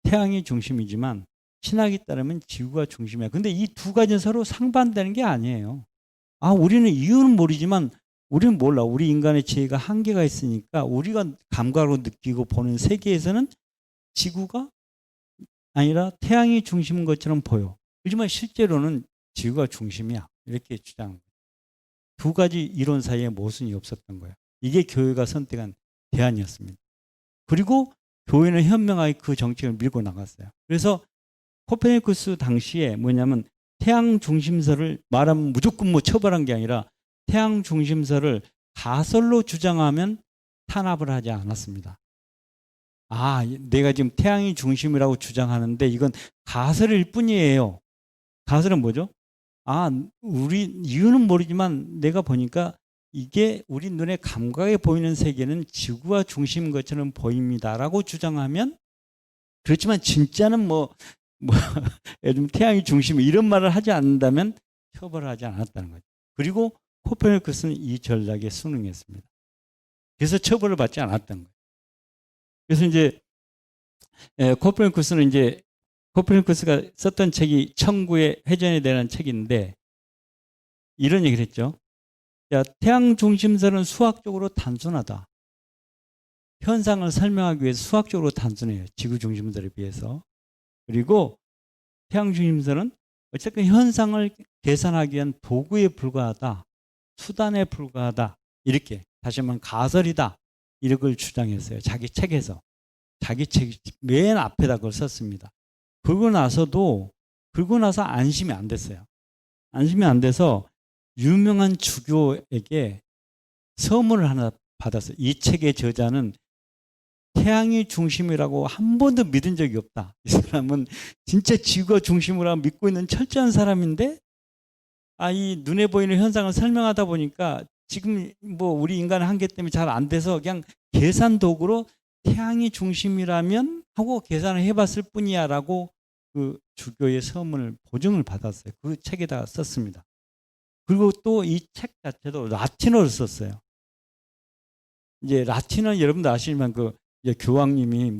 태양이 중심이지만 신학에 따르면 지구가 중심이야. 근데 이 두 가지는 서로 상반되는 게 아니에요. 우리는 이유는 모르지만 우리는 몰라. 우리 인간의 지혜가 한계가 있으니까 우리가 감각으로 느끼고 보는 세계에서는 지구가 아니라 태양이 중심인 것처럼 보여. 하지만 실제로는 지구가 중심이야. 이렇게 주장합니다. 두 가지 이론 사이에 모순이 없었던 거예요. 이게 교회가 선택한 대안이었습니다. 그리고 교회는 현명하게 그 정책을 밀고 나갔어요. 그래서 코페르니쿠스 당시에 뭐냐면 태양 중심설을 말하면 무조건 뭐 처벌한 게 아니라 태양 중심설을 가설로 주장하면 탄압을 하지 않았습니다. 아, 내가 지금 태양이 중심이라고 주장하는데 이건 가설일 뿐이에요. 가설은 뭐죠? 아, 우리 이유는 모르지만 내가 보니까 이게 우리 눈에 감각에 보이는 세계는 지구가 중심인 것처럼 보입니다라고 주장하면, 그렇지만 진짜는 요즘 태양이 중심 이런 말을 하지 않는다면 처벌을 하지 않았다는 거죠. 그리고 코페르니쿠스는 이 전략에 순응했습니다. 그래서 처벌을 받지 않았던 거예요. 그래서 이제 코페르니쿠스가 썼던 책이 천구의 회전에 대한 책인데 이런 얘기를 했죠. 야, 태양 중심설은 수학적으로 단순하다. 현상을 설명하기 위해서 수학적으로 단순해요. 지구 중심설에 비해서. 그리고 태양 중심설은 어쨌든 현상을 계산하기 위한 도구에 불과하다. 수단에 불과하다. 이렇게 다시 한번 가설이다. 이걸 주장했어요. 자기 책에서. 자기 책 맨 앞에다 그걸 썼습니다. 그러고 나서 안심이 안 됐어요. 안심이 안 돼서 유명한 주교에게 서문을 하나 받았어요. 이 책의 저자는 태양이 중심이라고 한 번도 믿은 적이 없다. 이 사람은 진짜 지구가 중심이라고 믿고 있는 철저한 사람인데, 이 눈에 보이는 현상을 설명하다 보니까 지금 우리 인간의 한계 때문에 잘 안 돼서 그냥 계산 도구로 태양이 중심이라면 하고 계산을 해봤을 뿐이야라고 그 주교의 서문을 보증을 받았어요. 그 책에다가 썼습니다. 그리고 또 이 책 자체도 라틴어를 썼어요. 이제 라틴어 여러분도 아시지만 이제 교황님이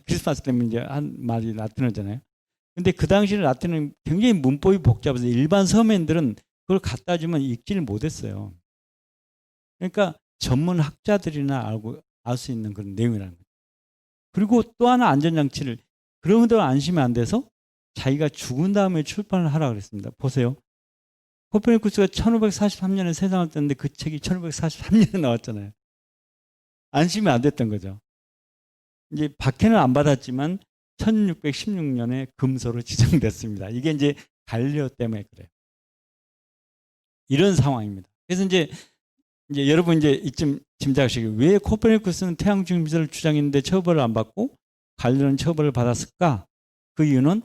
크리스마스 때문에 이제 한 말이 라틴어잖아요. 근데 그 당시에는 라틴어는 굉장히 문법이 복잡해서 일반 서민들은 그걸 갖다 주면 읽지를 못했어요. 그러니까 전문 학자들이나 알 수 있는 그런 내용이라는 거예요. 그리고 또 하나 안전장치를, 그러면도 안심이 안 돼서 자기가 죽은 다음에 출판을 하라고 그랬습니다. 보세요. 코페르니쿠스가 1543년에 세상을 떴는데 그 책이 1543년에 나왔잖아요. 안심이 안 됐던 거죠. 이제 박해는 안 받았지만 1616년에 금소로 지정됐습니다. 이게 이제 갈리오 때문에 그래요. 이런 상황입니다. 그래서 이제 여러분 이쯤 짐작하시기, 왜 코페르니쿠스는 태양 중심설을 주장했는데 처벌을 안 받고 갈리오는 처벌을 받았을까? 그 이유는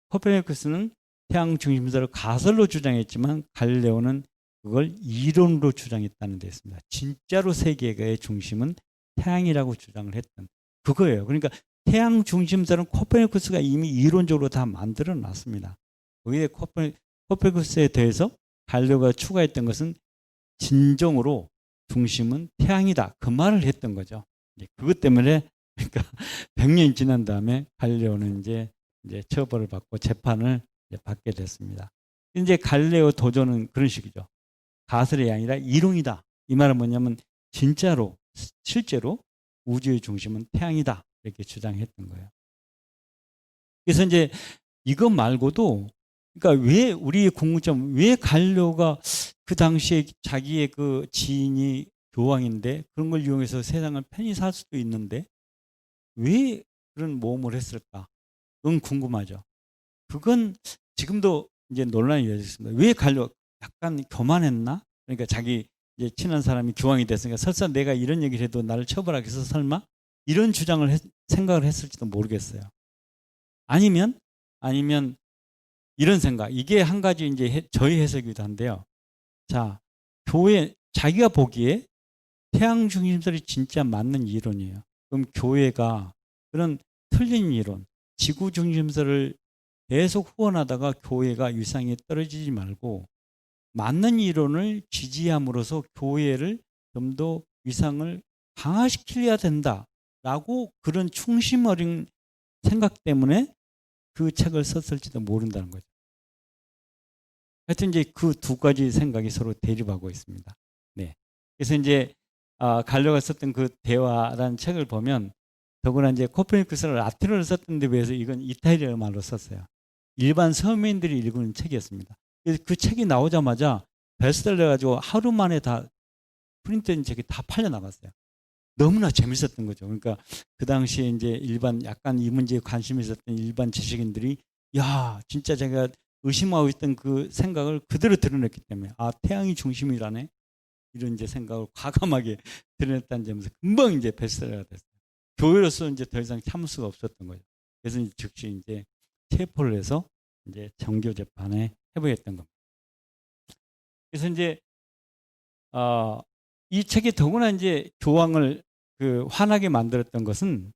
코페르니쿠스는 태양 중심설을 가설로 주장했지만 갈리오는 그걸 이론으로 주장했다는 데 있습니다. 진짜로 세계의 중심은 태양이라고 주장을 했던 그거예요. 그러니까 태양 중심설은 코페르니쿠스가 이미 이론적으로 다 만들어 놨습니다. 거기에 코페르니쿠스에 대해서 갈리오가 추가했던 것은 진정으로 중심은 태양이다. 그 말을 했던 거죠. 그것 때문에 그러니까 100년이 지난 다음에 갈리오는 이제 처벌을 받고 재판을 받게 됐습니다. 이제 갈리오 도전은 그런 식이죠. 가설이 아니라 이론이다. 이 말은 뭐냐면 실제로 우주의 중심은 태양이다. 이렇게 주장했던 거예요. 그래서 이제 이것 말고도, 그러니까 왜 우리의 궁금점, 왜 갈리오가 그 당시에 자기의 그 지인이 교황인데 그런 걸 이용해서 세상을 편히 살 수도 있는데 왜 그런 모험을 했을까? 그건 궁금하죠. 그건 지금도 이제 논란이 이어져 있습니다. 왜 갈리오 약간 교만했나? 그러니까 자기 이제 친한 사람이 교황이 됐으니까 설사 내가 이런 얘기를 해도 나를 처벌하겠어 설마? 이런 주장을 생각을 했을지도 모르겠어요. 아니면 이런 생각. 이게 한 가지 이제 저희 해석이기도 한데요. 자, 교회 자기가 보기에 태양 중심설이 진짜 맞는 이론이에요. 그럼 교회가 그런 틀린 이론, 지구 중심설을 계속 후원하다가 교회가 위상이 떨어지지 말고 맞는 이론을 지지함으로써 교회를 좀 더 위상을 강화시켜야 된다라고 그런 충심 어린 생각 때문에 그 책을 썼을지도 모른다는 거죠. 하여튼 이제 그 두 가지 생각이 서로 대립하고 있습니다. 네. 그래서 이제 갈려가 썼던 그 대화라는 책을 보면 더구나 이제 코페르니쿠스는 라틴어를 썼던 데 비해서 이건 이탈리아 말로 썼어요. 일반 서민들이 읽는 책이었습니다. 그래서 그 책이 나오자마자 베스트셀러 가지고 하루 만에 다 프린트된 책이 다 팔려 나갔어요. 너무나 재밌었던 거죠. 그러니까 그 당시에 이제 일반 약간 이 문제에 관심이 있었던 일반 지식인들이 야, 진짜 제가 의심하고 있던 그 생각을 그대로 드러냈기 때문에 태양이 중심이라네. 이런 이제 생각을 과감하게 드러냈다는 점에서 금방 이제 베스트셀러가 됐어요. 교회로서 이제 더 이상 참을 수가 없었던 거죠. 그래서 즉시 이제 체포를 해서 이제 정교 재판에 회부했던 겁니다. 그래서 이제 이 책이 더구나 이제 교황을 화나게 만들었던 것은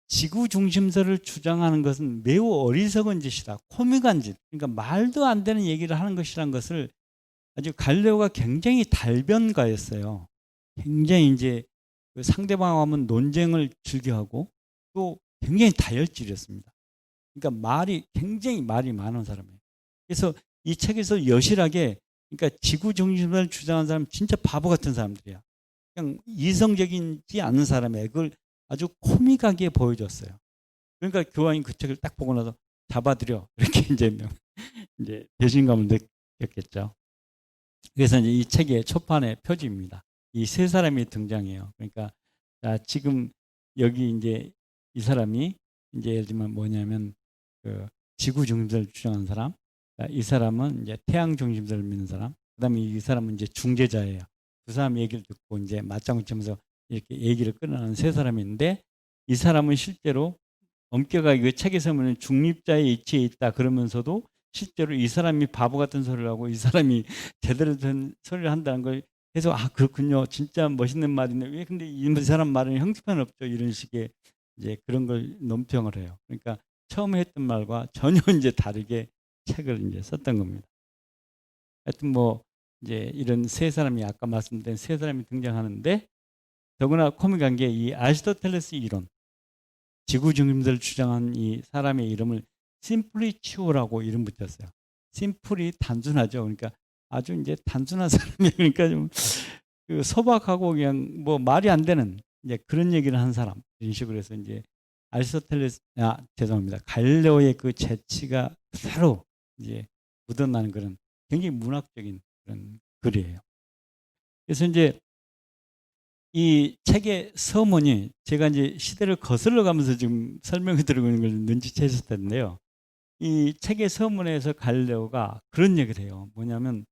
지구 중심설을 주장하는 것은 매우 어리석은 짓이다. 코믹한 짓. 그러니까 말도 안 되는 얘기를 하는 것이란 것을 아주 갈레오가 굉장히 달변가였어요. 굉장히 이제 그 상대방하고 하면 논쟁을 즐겨하고 또 굉장히 다혈질이었습니다. 그러니까 굉장히 말이 많은 사람이에요. 그래서 이 책에서 여실하게 그러니까 지구 중심을 주장하는 사람 진짜 바보 같은 사람들이야. 그냥 이성적이지 않은 사람의 그걸 아주 코믹하게 보여줬어요. 그러니까 교황이 그 책을 딱 보고 나서 잡아들여 이렇게 이제 배신감을 느꼈겠죠. 그래서 이제 이 책의 초판의 표지입니다. 이 세 사람이 등장해요. 그러니까 지금 여기 이제 이 사람이 이제 예를 들면 뭐냐면 그 지구 중심설을 주장하는 사람, 이 사람은 이제 태양 중심설을 믿는 사람, 그다음에 이 사람은 이제 중재자예요. 두 사람 얘기를 듣고 이제 맞장구 치면서 이렇게 얘기를 끊어가는 세 사람이 있는데 이 사람은 실제로 엄격하게 그 책에서 보면 중립자의 위치에 있다 그러면서도 실제로 이 사람이 바보 같은 소리를 하고 이 사람이 제대로 된 소리를 한다는 걸 해서 그렇군요. 진짜 멋있는 말이네. 왜 근데 이 사람 말은 형식판 없죠. 이런 식의 이제 그런 걸 논평을 해요. 그러니까 처음에 했던 말과 전혀 이제 다르게 책을 이제 썼던 겁니다. 하여튼 뭐 이제 이런 세 사람이 아까 말씀드린 세 사람이 등장하는데 더구나 코믹한 게 이 아리스토텔레스 이론 지구 중심설을 주장한 이 사람의 이름을 심플리치오라고 이름 붙였어요. 심플이 단순하죠. 그러니까 아주 이제 단순한 사람이 그러니까 좀 그 소박하고 그냥 뭐 말이 안 되는 이제 그런 얘기를 한 사람 이런 식으로 해서 이제 아리스토텔레스 죄송합니다. 갈레오의 그 재치가 그대로 이제 묻어나는 그런 굉장히 문학적인 그런 글이에요. 그래서 이제 이 책의 서문이 제가 이제 시대를 거슬러 가면서 지금 설명해 드리고 있는 걸 눈치채셨을 텐데요. 이 책의 서문에서 갈레오가 그런 얘기를 해요. 뭐냐면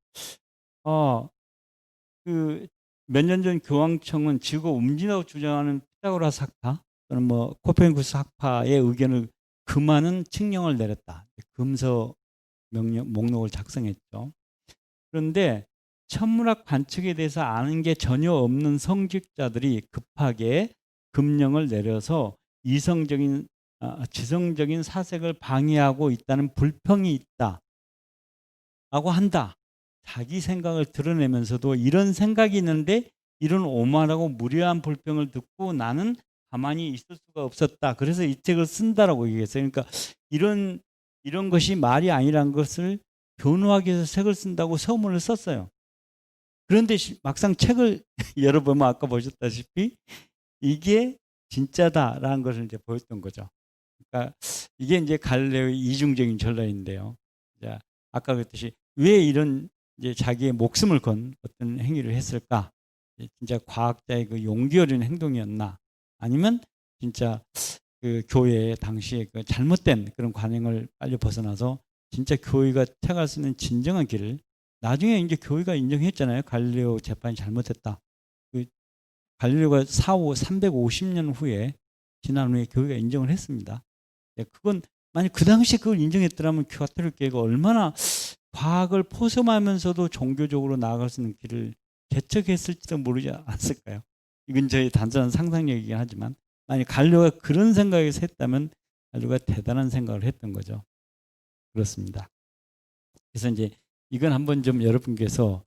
그 몇 년 전 교황청은 지구가 움직인다고 주장하는 피타고라스 학파 또는 뭐 코페르니쿠스 학파의 의견을 금하는 칙령을 내렸다. 금서 목록을 작성했죠. 그런데 천문학 관측에 대해서 아는 게 전혀 없는 성직자들이 급하게 금령을 내려서 지성적인 사색을 방해하고 있다는 불평이 있다라고 한다. 자기 생각을 드러내면서도 이런 생각이 있는데 이런 오만하고 무례한 불평을 듣고 나는 가만히 있을 수가 없었다. 그래서 이 책을 쓴다라고 얘기했어요. 그러니까 이런 것이 말이 아니란 것을 변호하기 위해서 책을 쓴다고 서문을 썼어요. 그런데 막상 책을 열어보면 아까 보셨다시피 이게 진짜다라는 것을 이제 보였던 거죠. 그러니까 이게 이제 갈레오의 이중적인 전략인데요. 아까 그랬듯이 왜 이런 이제 자기의 목숨을 건 어떤 행위를 했을까? 진짜 과학자의 그 용기 어린 행동이었나? 아니면 진짜 그 교회의 당시에 그 잘못된 그런 관행을 빨리 벗어나서 진짜 교회가 택할 수 있는 진정한 길을 나중에 이제 교회가 인정했잖아요. 갈릴레오 재판이 잘못했다. 그 갈릴레오가 350년 후에 지난 후에 교회가 인정을 했습니다. 그건 만약 그 당시에 그걸 인정했더라면 가톨릭 교회가 얼마나 과학을 포섭하면서도 종교적으로 나아갈 수 있는 길을 개척했을지도 모르지 않았을까요? 이건 저희 단순한 상상력이긴 하지만 만약 갈릴레오가 그런 생각에서 했다면 갈릴레오가 대단한 생각을 했던 거죠. 그렇습니다. 그래서 이제 이건 한번 좀 여러분께서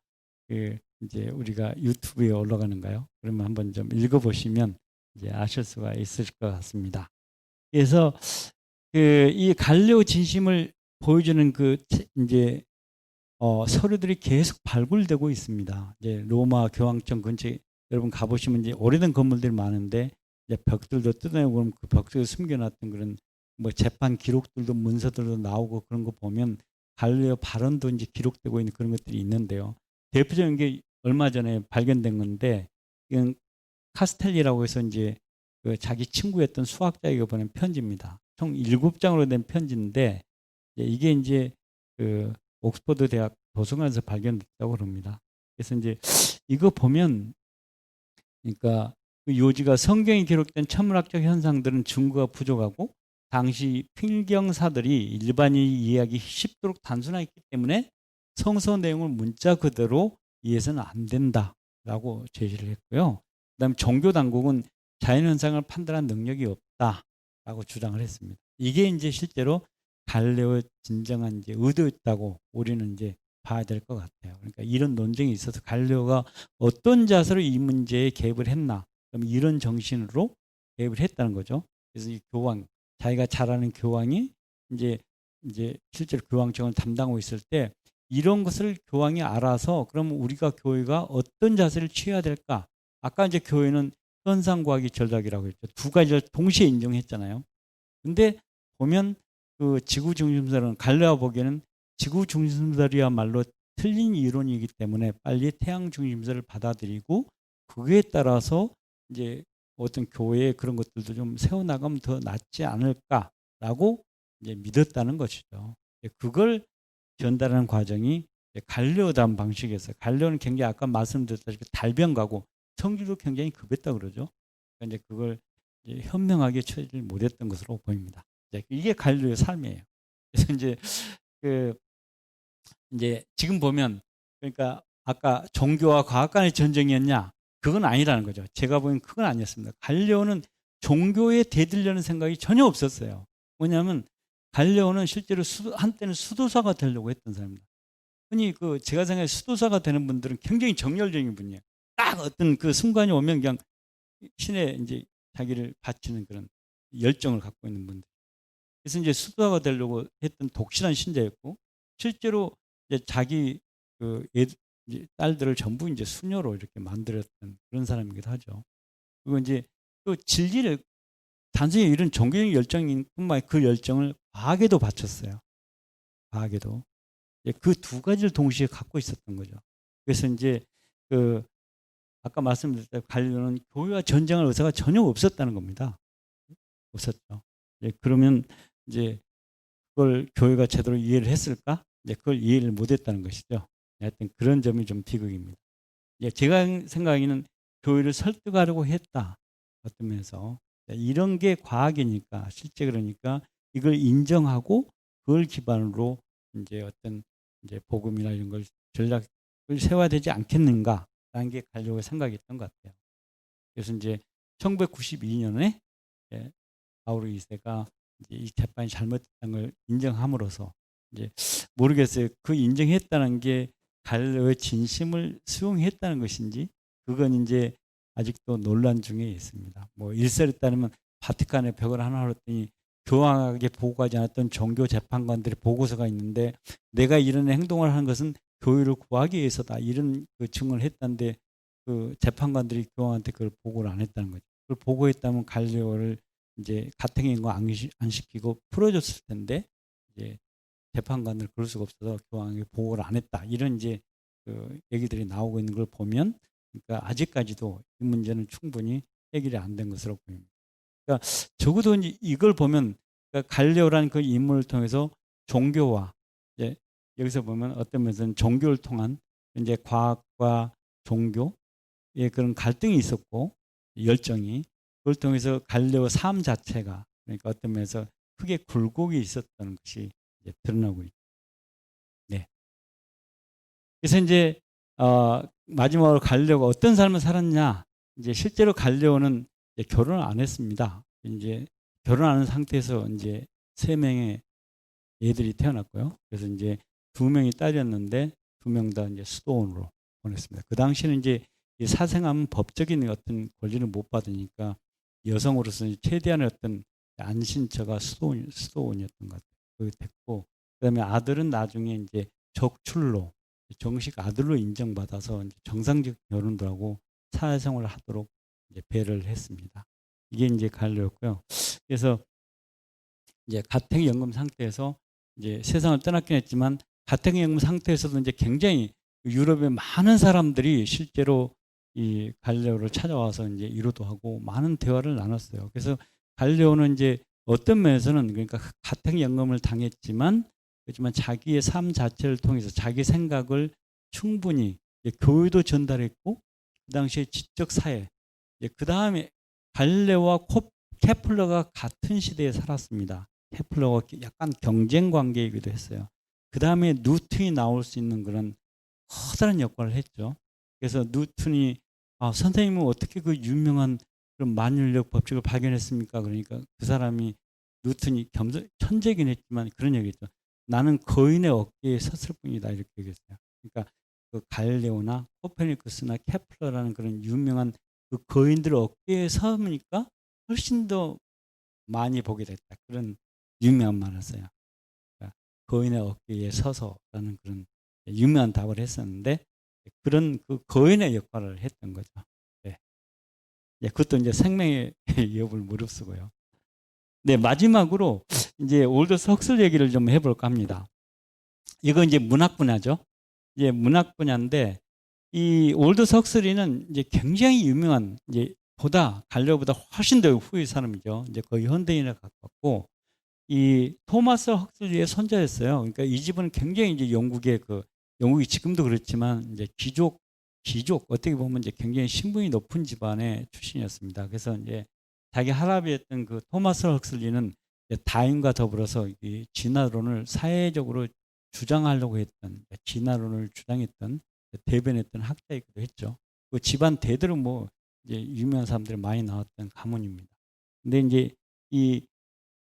이제 우리가 유튜브에 올라가는가요? 그러면 한번 좀 읽어보시면 이제 아실 수가 있을 것 같습니다. 그래서 이 갈레오 진심을 보여주는 그 이제 서류들이 계속 발굴되고 있습니다. 이제 로마 교황청 근처에 여러분 가보시면 이제 오래된 건물들이 많은데 이제 벽들도 뜯어내고 그럼 그 벽들에 숨겨놨던 그런 뭐 재판 기록들도 문서들도 나오고 그런 거 보면 갈릴레오 발언도 이제 기록되고 있는 그런 것들이 있는데요. 대표적인 게 얼마 전에 발견된 건데 이건 카스텔리라고 해서 이제 그 자기 친구였던 수학자에게 보낸 편지입니다. 총 7장으로 된 편지인데 이게 이제 그 옥스퍼드 대학 도서관에서 발견됐다고 그럽니다. 그래서 이제 이거 보면 그러니까 그 요지가 성경에 기록된 천문학적 현상들은 증거가 부족하고 당시 필경사들이 일반인이 이해하기 쉽도록 단순하기 때문에 성서 내용을 문자 그대로 이해해서는 안 된다라고 제시를 했고요. 그다음에 종교 당국은 자연현상을 판단할 능력이 없다라고 주장을 했습니다. 이게 이제 실제로 갈릴레오의 진정한 이제 의도였다고 우리는 이제 봐야 될 것 같아요. 그러니까 이런 논쟁이 있어서 갈릴레오가 어떤 자세로 이 문제에 개입을 했나? 그럼 이런 정신으로 개입을 했다는 거죠. 그래서 이 교황, 자기가 잘 아는 교황이 이제 실제로 교황청을 담당하고 있을 때 이런 것을 교황이 알아서 그럼 우리가 교회가 어떤 자세를 취해야 될까? 아까 이제 교회는 현상과학이 전략이라고 했죠. 두 가지를 동시에 인정했잖아요. 근데 보면 그 지구 중심설은 갈릴레오가 보기에는 지구 중심설이야말로 틀린 이론이기 때문에 빨리 태양 중심설을 받아들이고 그에 따라서 이제 어떤 교회의 그런 것들도 좀 세워나가면 더 낫지 않을까라고 이제 믿었다는 것이죠. 그걸 전달하는 과정이 갈릴레오다운 방식이었어요. 갈릴레오는 굉장히 아까 말씀드렸다시피 달변가고 성질도 굉장히 급했다 그러죠. 그러니까 이제 그걸 이제 현명하게 처리를 못했던 것으로 보입니다. 이게 갈릴레오의 삶이에요. 그래서 그 이제 지금 보면 그러니까 아까 종교와 과학 간의 전쟁이었냐? 그건 아니라는 거죠. 제가 보기엔 그건 아니었습니다. 갈릴레오는 종교에 대들려는 생각이 전혀 없었어요. 뭐냐면 갈릴레오는 실제로 한때는 수도사가 되려고 했던 사람입니다. 흔히 그 제가 생각해 수도사가 되는 분들은 굉장히 정열적인 분이에요. 딱 어떤 그 순간이 오면 그냥 신에 이제 자기를 바치는 그런 열정을 갖고 있는 분들. 그래서 이제 수도사가 되려고 했던 독실한 신자였고 실제로 이제 자기 그 이제 딸들을 전부 이제 수녀로 이렇게 만들었던 그런 사람이기도 하죠. 그리고 이제 또 진리를 단순히 이런 종교적인 열정뿐만 아니라 그 열정을 과학에도 바쳤어요. 과학에도. 그 두 가지를 동시에 갖고 있었던 거죠. 그래서 이제 그 아까 말씀드렸던 갈릴레오는 교회와 전쟁할 의사가 전혀 없었다는 겁니다. 없었죠. 그러면 이제 그걸 교회가 제대로 이해를 했을까? 그걸 이해를 못했다는 것이죠. 하여튼 그런 점이 좀 비극입니다. 제가 생각에는 교회를 설득하려고 했다. 어떤 면에서 이런 게 과학이니까 실제 그러니까 이걸 인정하고 그걸 기반으로 이제 어떤 이제 복음이나 이런 걸 전략을 세워야 되지 않겠는가라는 게 갈릴레오의 생각이었던 것 같아요. 그래서 이제 1992년에 바오로 2세가 이제 이 재판이 잘못된 걸 인정함으로써 이제 모르겠어요. 그 인정했다는 게 갈릴레오의 진심을 수용했다는 것인지 그건 이제 아직도 논란 중에 있습니다. 뭐 일설에 따르면 바티칸에 벽을 하나 걸었더니 교황에게 보고하지 않았던 종교 재판관들의 보고서가 있는데 내가 이런 행동을 하는 것은 교회를 구하기 위해서다 이런 그 증언을 했다는데 그 재판관들이 교황한테 그걸 보고를 안 했다는 거죠. 그걸 보고했다면 갈릴레오를 이제 가택인과 안 시키고 풀어줬을 텐데 이제 재판관들 그럴 수가 없어서 교황에게 보고를 안 했다 이런 이제 그 얘기들이 나오고 있는 걸 보면 그러니까 아직까지도 이 문제는 충분히 해결이 안 된 것으로 보입니다. 그러니까 적어도 이제 이걸 보면 그러니까 갈릴레오라는 그 인물을 통해서 종교와 이제 여기서 보면 어떤 면에서는 종교를 통한 이제 과학과 종교의 그런 갈등이 있었고 열정이 그걸 통해서 갈릴레오 삶 자체가 그러니까 어떤 면에서 크게 굴곡이 있었다는 것이 이제 드러나고 있죠. 네. 그래서 이제 마지막으로 갈릴레오가 어떤 삶을 살았냐? 이제 실제로 갈릴레오는 이제 결혼을 안 했습니다. 이제 결혼하는 상태에서 이제 3명의 애들이 태어났고요. 그래서 이제 2명이 딸이었는데 2명 다 이제 수도원으로 보냈습니다. 그 당시에는 이제 이 사생하면 법적인 어떤 권리를 못 받으니까 여성으로서 최대한의 어떤 안신처가 수도원이었던 것 같아요. 그게 됐고, 그다음에 아들은 나중에 이제 적출로 정식 아들로 인정받아서 이제 정상적 결혼도 하고 사회생활을 하도록 이제 배려를 했습니다. 이게 이제 갈려였고요. 그래서 이제 가택연금 상태에서 이제 세상을 떠났긴 했지만 가택연금 상태에서도 이제 굉장히 유럽의 많은 사람들이 실제로 이 갈레오를 찾아와서 이제 위로도 하고 많은 대화를 나눴어요. 그래서 갈레오는 이제 어떤 면에서는 그러니까 가택연금을 당했지만 그렇지만 자기의 삶 자체를 통해서 자기 생각을 충분히 교회도 전달했고 그 당시에 지적 사회 그 다음에 갈레오와 케플러가 같은 시대에 살았습니다. 케플러와 약간 경쟁 관계이기도 했어요. 그 다음에 뉴턴이 나올 수 있는 그런 커다란 역할을 했죠. 그래서 뉴턴이 선생님은 어떻게 그 유명한 그런 만율력 법칙을 발견했습니까? 그러니까 그 사람이 뉴턴이 천재긴 했지만 그런 얘기했죠. 나는 거인의 어깨에 섰을 뿐이다 이렇게 얘기했어요. 그러니까 그 갈레오나 코페르니쿠스나 케플러라는 그런 유명한 그 거인들 어깨에 서니까 훨씬 더 많이 보게 됐다. 그런 유명한 말을 써요. 그러니까 거인의 어깨에 서서라는 그런 유명한 답을 했었는데 그런 그 거인의 역할을 했던 거죠. 네. 그것도 이제 생명의 위협을 무릅쓰고요. 네, 마지막으로 이제 올더스 헉슬 얘기를 좀 해볼까 합니다. 이거 이제 문학 분야죠. 이제 문학 분야인데 이 올더스 헉슬리는 이제 굉장히 유명한 이제 갈레오보다 훨씬 더 후의 사람이죠. 이제 거의 현대인에 가깝고 이 토마스 헉슬리의 손자였어요. 그러니까 이 집은 굉장히 이제 영국이 지금도 그렇지만 이제 귀족 어떻게 보면 이제 굉장히 신분이 높은 집안의 출신이었습니다. 그래서 이제 자기 할아버지였던 그 토마스 헉슬리는 다윈과 더불어서 이 진화론을 사회적으로 주장하려고 했던 진화론을 주장했던 대변했던 학자이기도 했죠. 그 집안 대대로 뭐 이제 유명한 사람들이 많이 나왔던 가문입니다. 근데 이제 이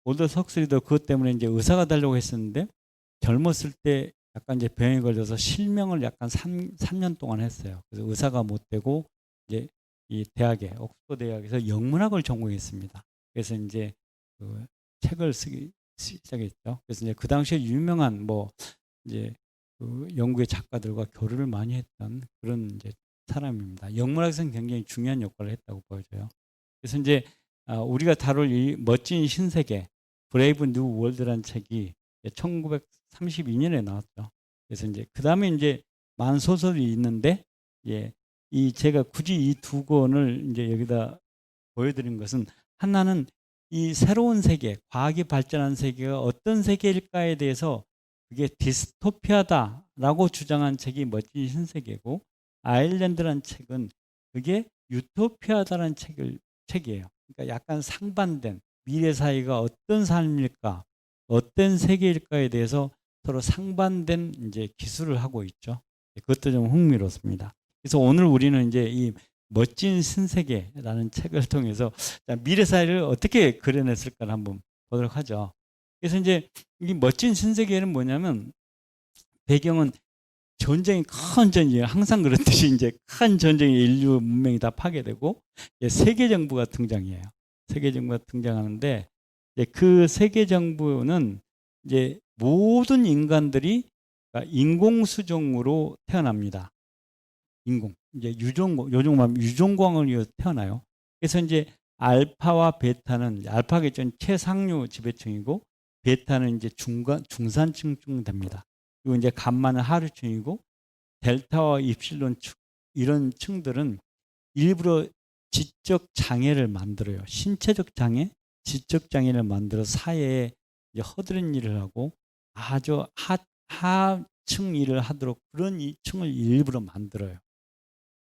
올더스 헉슬리도 그것 때문에 이제 의사가 되려고 했었는데 젊었을 때 약간 이제 병에 걸려서 실명을 약간 3년 동안 했어요. 그래서 의사가 못 되고 이제 이 옥스퍼드 대학에서 영문학을 전공했습니다. 그래서 이제 그 책을 쓰기 시작했죠. 그래서 이제 그 당시에 유명한 이제 그 영국의 작가들과 교류를 많이 했던 그런 이제 사람입니다. 영문학에서는 굉장히 중요한 역할을 했다고 보여져요. 그래서 이제 우리가 다룰 이 멋진 신세계 브레이브 뉴 월드라는 책이 1932년에 나왔죠. 그래서 이제 그 다음에 이제 많은 소설이 있는데 이 제가 굳이 이 두 권을 이제 여기다 보여드린 것은 하나는 이 새로운 세계, 과학이 발전한 세계가 어떤 세계일까에 대해서 그게 디스토피아다라고 주장한 책이 멋진 신세계고 아일랜드라는 책은 그게 유토피아다라는 책이에요. 그러니까 약간 상반된 미래 사회가 어떤 삶일까, 어떤 세계일까에 대해서 서로 상반된 이제 기술을 하고 있죠. 그것도 좀 흥미롭습니다. 그래서 오늘 우리는 이제 이 멋진 신세계라는 책을 통해서 미래 사회를 어떻게 그려냈을까를 한번 보도록 하죠. 그래서 이제 이 멋진 신세계는 뭐냐면 배경은 큰 전쟁이 항상 그렇듯이 이제 큰 전쟁에 인류 문명이 다 파괴되고 세계 정부가 등장해요. 세계 정부가 등장하는데 그 세계 정부는 이제 모든 인간들이 인공 수종으로 태어납니다. 이제 요즘 말하면 유종광을 위해 태어나요. 그래서 이제 알파와 베타는 알파가 최상류 지배층이고 베타는 이제 중산층쯤 됩니다. 그리고 이제 감마는 하류층이고 델타와 입실론 이런 층들은 일부러 지적 장애를 만들어요. 신체적 장애, 지적 장애를 만들어 사회에 이제 허드렛 일을 하고 아주 하층 일을 하도록 그런 이 층을 일부러 만들어요.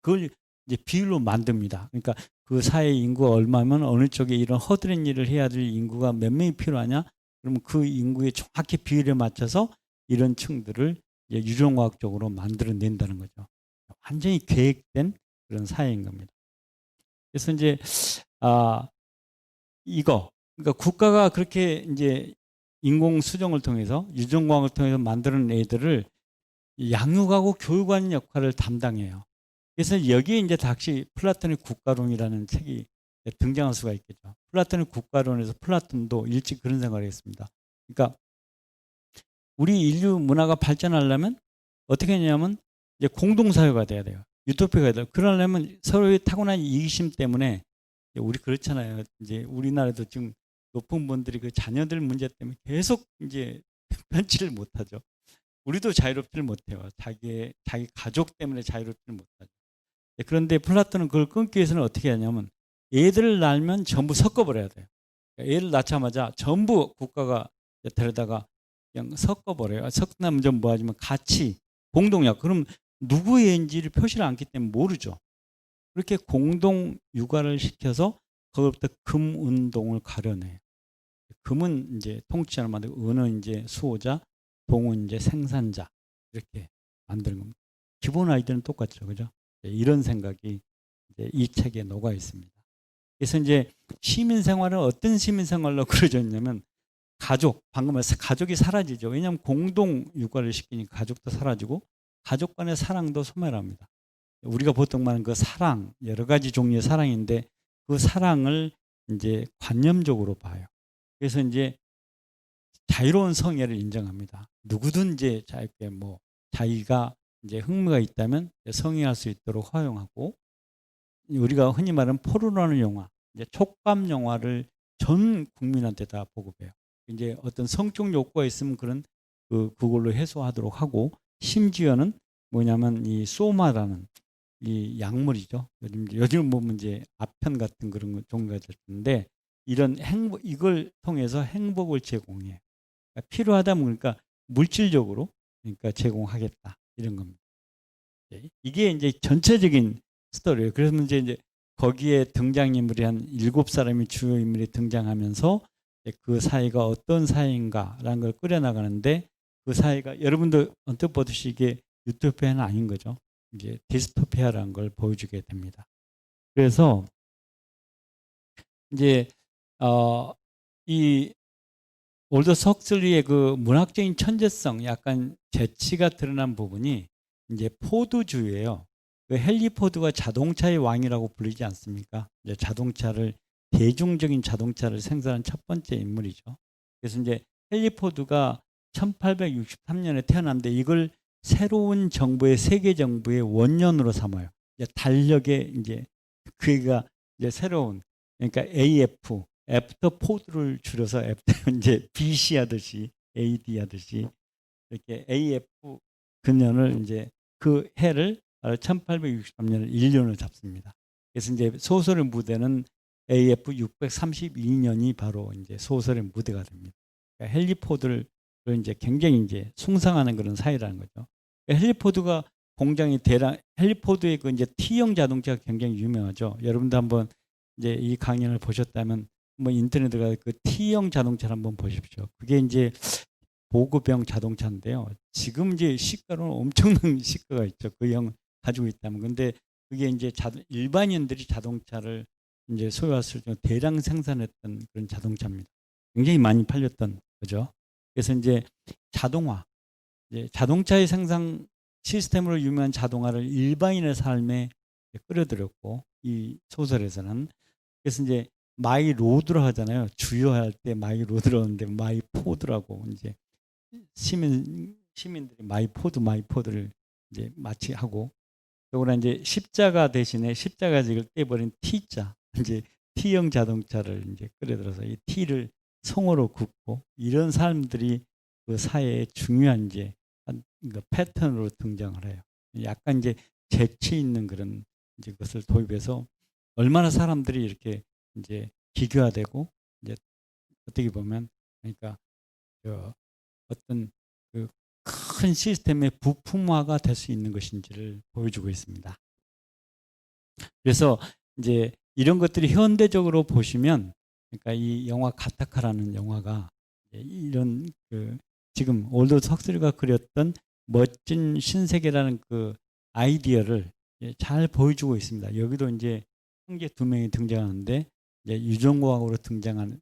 그걸 이제 비율로 만듭니다. 그러니까 그 사회 인구가 얼마면 어느 쪽에 이런 허드렛 일을 해야 될 인구가 몇 명이 필요하냐? 그러면 그 인구에 정확히 비율에 맞춰서 이런 층들을 유전과학적으로 만들어낸다는 거죠. 완전히 계획된 그런 사회인 겁니다. 그래서 이제 그러니까 국가가 그렇게 이제 인공 수정을 통해서 유전과학을 통해서 만드는 애들을 양육하고 교육하는 역할을 담당해요. 그래서 여기에 이제 다시 플라톤의 국가론이라는 책이 등장할 수가 있겠죠. 플라톤의 국가론에서 플라톤도 일찍 그런 생각을 했습니다. 그러니까 우리 인류 문화가 발전하려면 어떻게 하냐면 이제 공동사회가 돼야 돼요. 유토피아가 돼야 돼요. 그러려면 서로의 타고난 이기심 때문에 우리 그렇잖아요. 이제 우리나라도 지금 높은 분들이 그 자녀들 문제 때문에 계속 이제 편치를 못하죠. 우리도 자유롭지를 못해요. 자기 가족 때문에 자유롭지를 못하죠. 그런데 플라톤은 그걸 끊기 위해서는 어떻게 하냐면 애들을 낳으면 전부 섞어버려야 돼요. 애를 낳자마자 전부 국가가 데려다가 그냥 섞어버려요. 섞나면 좀 뭐하지만 같이 공동약. 그럼 누구의 애인지를 표시를 않기 때문에 모르죠. 그렇게 공동 육아를 시켜서 거기부터 금 운동을 가려내요. 금은 이제 통치자를 만들고 은은 이제 수호자, 동은 이제 생산자 이렇게 만드는 겁니다. 기본 아이디어는 똑같죠, 그죠? 이런 생각이 이제 이 책에 녹아 있습니다. 그래서 이제 시민 생활은 어떤 시민 생활로 그려져 있냐면 가족, 방금 말씀 가족이 사라지죠. 왜냐하면 공동 육아를 시키니까 가족도 사라지고 가족 간의 사랑도 소멸합니다. 우리가 보통 말하는 그 사랑, 여러 가지 종류의 사랑인데 그 사랑을 이제 관념적으로 봐요. 그래서 이제 자유로운 성애를 인정합니다. 누구든 이제 자유롭게 뭐 자기가 이제 흥미가 있다면 성애할 수 있도록 허용하고 우리가 흔히 말하는 포르노라는 영화, 이제 촉감 영화를 전 국민한테 다 보급해요. 이제 어떤 성적 욕구가 있으면 그걸로 해소하도록 하고 심지어는 뭐냐면 이 소마라는 이 약물이죠. 요즘 보면 이제 아편 같은 그런 종류가 됐는데 이런 이걸 통해서 행복을 제공해요. 그러니까 필요하다면 그러니까 물질적으로 그러니까 제공하겠다 이런 겁니다. 이게 이제 전체적인 스토리예요. 그래서 이제 거기에 등장인물이 한 7사람이 주요 인물이 등장하면서 그 사회가 어떤 사회인가라는 걸 꾸려나가는데 그 사회가 여러분도 언뜻 보듯이 이게 유토피아는 아닌 거죠. 이제 디스토피아라는 걸 보여주게 됩니다. 그래서 이제 이 올더스 헉슬리의 그 문학적인 천재성, 약간 재치가 드러난 부분이 이제 포드주의예요. 그 헨리 포드가 자동차의 왕이라고 불리지 않습니까? 이제 대중적인 자동차를 생산한 첫 번째 인물이죠. 그래서 이제 헨리 포드가 1863년에 태어났는데 이걸 새로운 정부의 세계 정부의 원년으로 삼아요. 이제 달력의 이제 그가 이제 새로운 그러니까 AF 애프터 포드를 줄여서 이제 BC 하듯이 AD 하듯이 이렇게 AF 근년을 이제 그 해를 1863년을 1년을 잡습니다. 그래서 이제 소설의 무대는 AF 632년이 바로 이제 소설의 무대가 됩니다. 그러니까 헨리 포드를 이제 굉장히 이제 숭상하는 그런 사회라는 거죠. 그러니까 헨리 포드가 공장이 헨리 포드의 그 이제 T형 자동차가 굉장히 유명하죠. 여러분도 한번 이제 이 강연을 보셨다면 뭐 인터넷에 들어가 그 T형 자동차를 한번 보십시오. 그게 이제 보급형 자동차인데요. 지금 이제 시가로는 엄청난 시가가 있죠. 그 형 가지고 있다면. 근데 그게 이제 일반인들이 자동차를 이제 소유했을 때 대량 생산했던 그런 자동차입니다. 굉장히 많이 팔렸던 거죠. 그래서 이제 자동차의 생산 시스템으로 유명한 자동화를 일반인의 삶에 끌어들였고 이 소설에서는 그래서 이제 마이 로드로 하잖아요. 주요할 때 마이 로드로 하는데 마이 포드라고 이제 시민들이 마이 포드를 이제 마치 하고 또는 이제 십자가 대신에 십자가직을 떼버린 T자 이제 T형 자동차를 이제 끌어들여서 이 T를 성으로 긋고 이런 사람들이 그 사회에 중요한 이제 패턴으로 등장을 해요. 약간 이제 재치 있는 그런 이제 것을 도입해서 얼마나 사람들이 이렇게 이제 기교화되고 이제 어떻게 보면 그러니까 어떤 그 큰 시스템의 부품화가 될 수 있는 것인지를 보여주고 있습니다. 그래서 이제 이런 것들이 현대적으로 보시면 그러니까 이 영화 가타카라는 영화가 이런 그 지금 올더스 헉슬리가 그렸던 멋진 신세계라는 그 아이디어를 잘 보여주고 있습니다. 여기도 이제 형제 2명이 등장하는데 이제 유전공학으로 등장한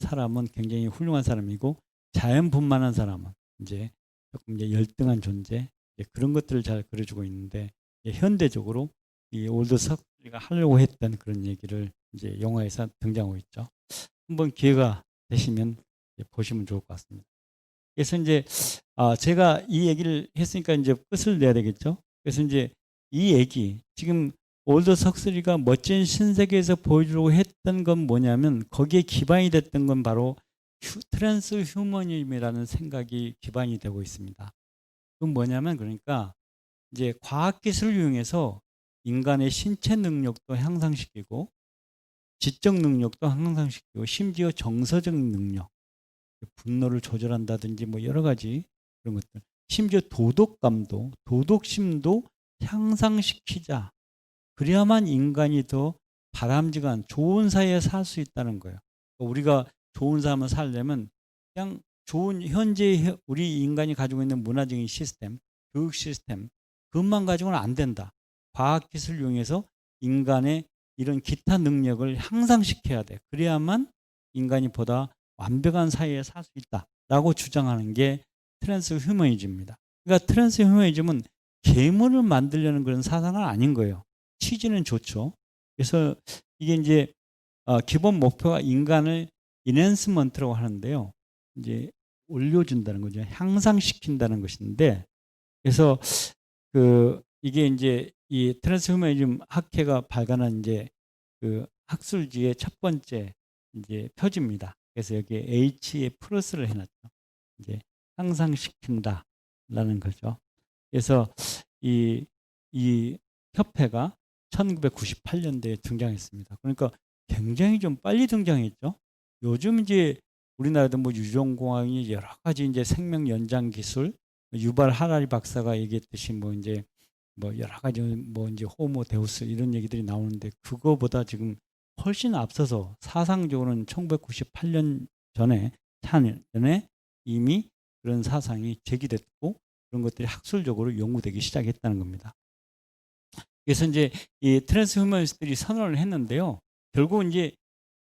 사람은 굉장히 훌륭한 사람이고 자연분만한 사람은 이제 조금 이제 열등한 존재 그런 것들을 잘 그려주고 있는데 현대적으로 이 올더스 헉슬리가 하려고 했던 그런 얘기를 이제 영화에서 등장하고 있죠. 한번 기회가 되시면 보시면 좋을 것 같습니다. 그래서 이제 제가 이 얘기를 했으니까 이제 끝을 내야 되겠죠. 그래서 이제 이 얘기 지금 올더스 헉슬리가 멋진 신세계에서 보여주려고 했던 건 뭐냐면 거기에 기반이 됐던 건 바로 트랜스 휴머니즘이라는 생각이 기반이 되고 있습니다. 그건 뭐냐면 그러니까 이제 과학기술을 이용해서 인간의 신체 능력도 향상시키고 지적 능력도 향상시키고 심지어 정서적 능력, 분노를 조절한다든지 뭐 여러 가지 그런 것들, 심지어 도덕감도 도덕심도 향상시키자. 그래야만 인간이 더 바람직한 좋은 사회에 살 수 있다는 거예요. 우리가 좋은 삶을 살려면 그냥 좋은 현재 우리 인간이 가지고 있는 문화적인 시스템, 교육 시스템 그것만 가지고는 안 된다. 과학기술을 이용해서 인간의 이런 기타 능력을 향상시켜야 돼. 그래야만 인간이 보다 완벽한 사회에 살 수 있다라고 주장하는 게 트랜스 휴머니즘입니다. 그러니까 트랜스 휴머니즘은 괴물을 만들려는 그런 사상은 아닌 거예요. 취지는 좋죠. 그래서 이게 이제 기본 목표가 인간을 인핸스먼트라고 하는데요. 이제 올려준다는 거죠. 향상시킨다는 것인데, 그래서 이게 이제 이 트랜스휴머니즘 학회가 발간한 이제 그 학술지의 첫 번째 이제 표지입니다. 그래서 여기에 H에 플러스를 해놨죠. 이제 향상시킨다라는 거죠. 그래서 이 협회가 1998년도에 등장했습니다. 그러니까 굉장히 좀 빨리 등장했죠. 요즘 이제 우리나라도 뭐 유전공학이 여러 가지 이제 생명 연장 기술, 유발 하라리 박사가 얘기했듯이 뭐 이제 뭐 여러 가지 뭐 이제 호모 데우스 이런 얘기들이 나오는데 그거보다 지금 훨씬 앞서서 사상적으로는 1998년 전에 이미 그런 사상이 제기됐고 그런 것들이 학술적으로 연구되기 시작했다는 겁니다. 그래서 이제 이 트랜스휴머니스트들이 선언을 했는데요. 결국 이제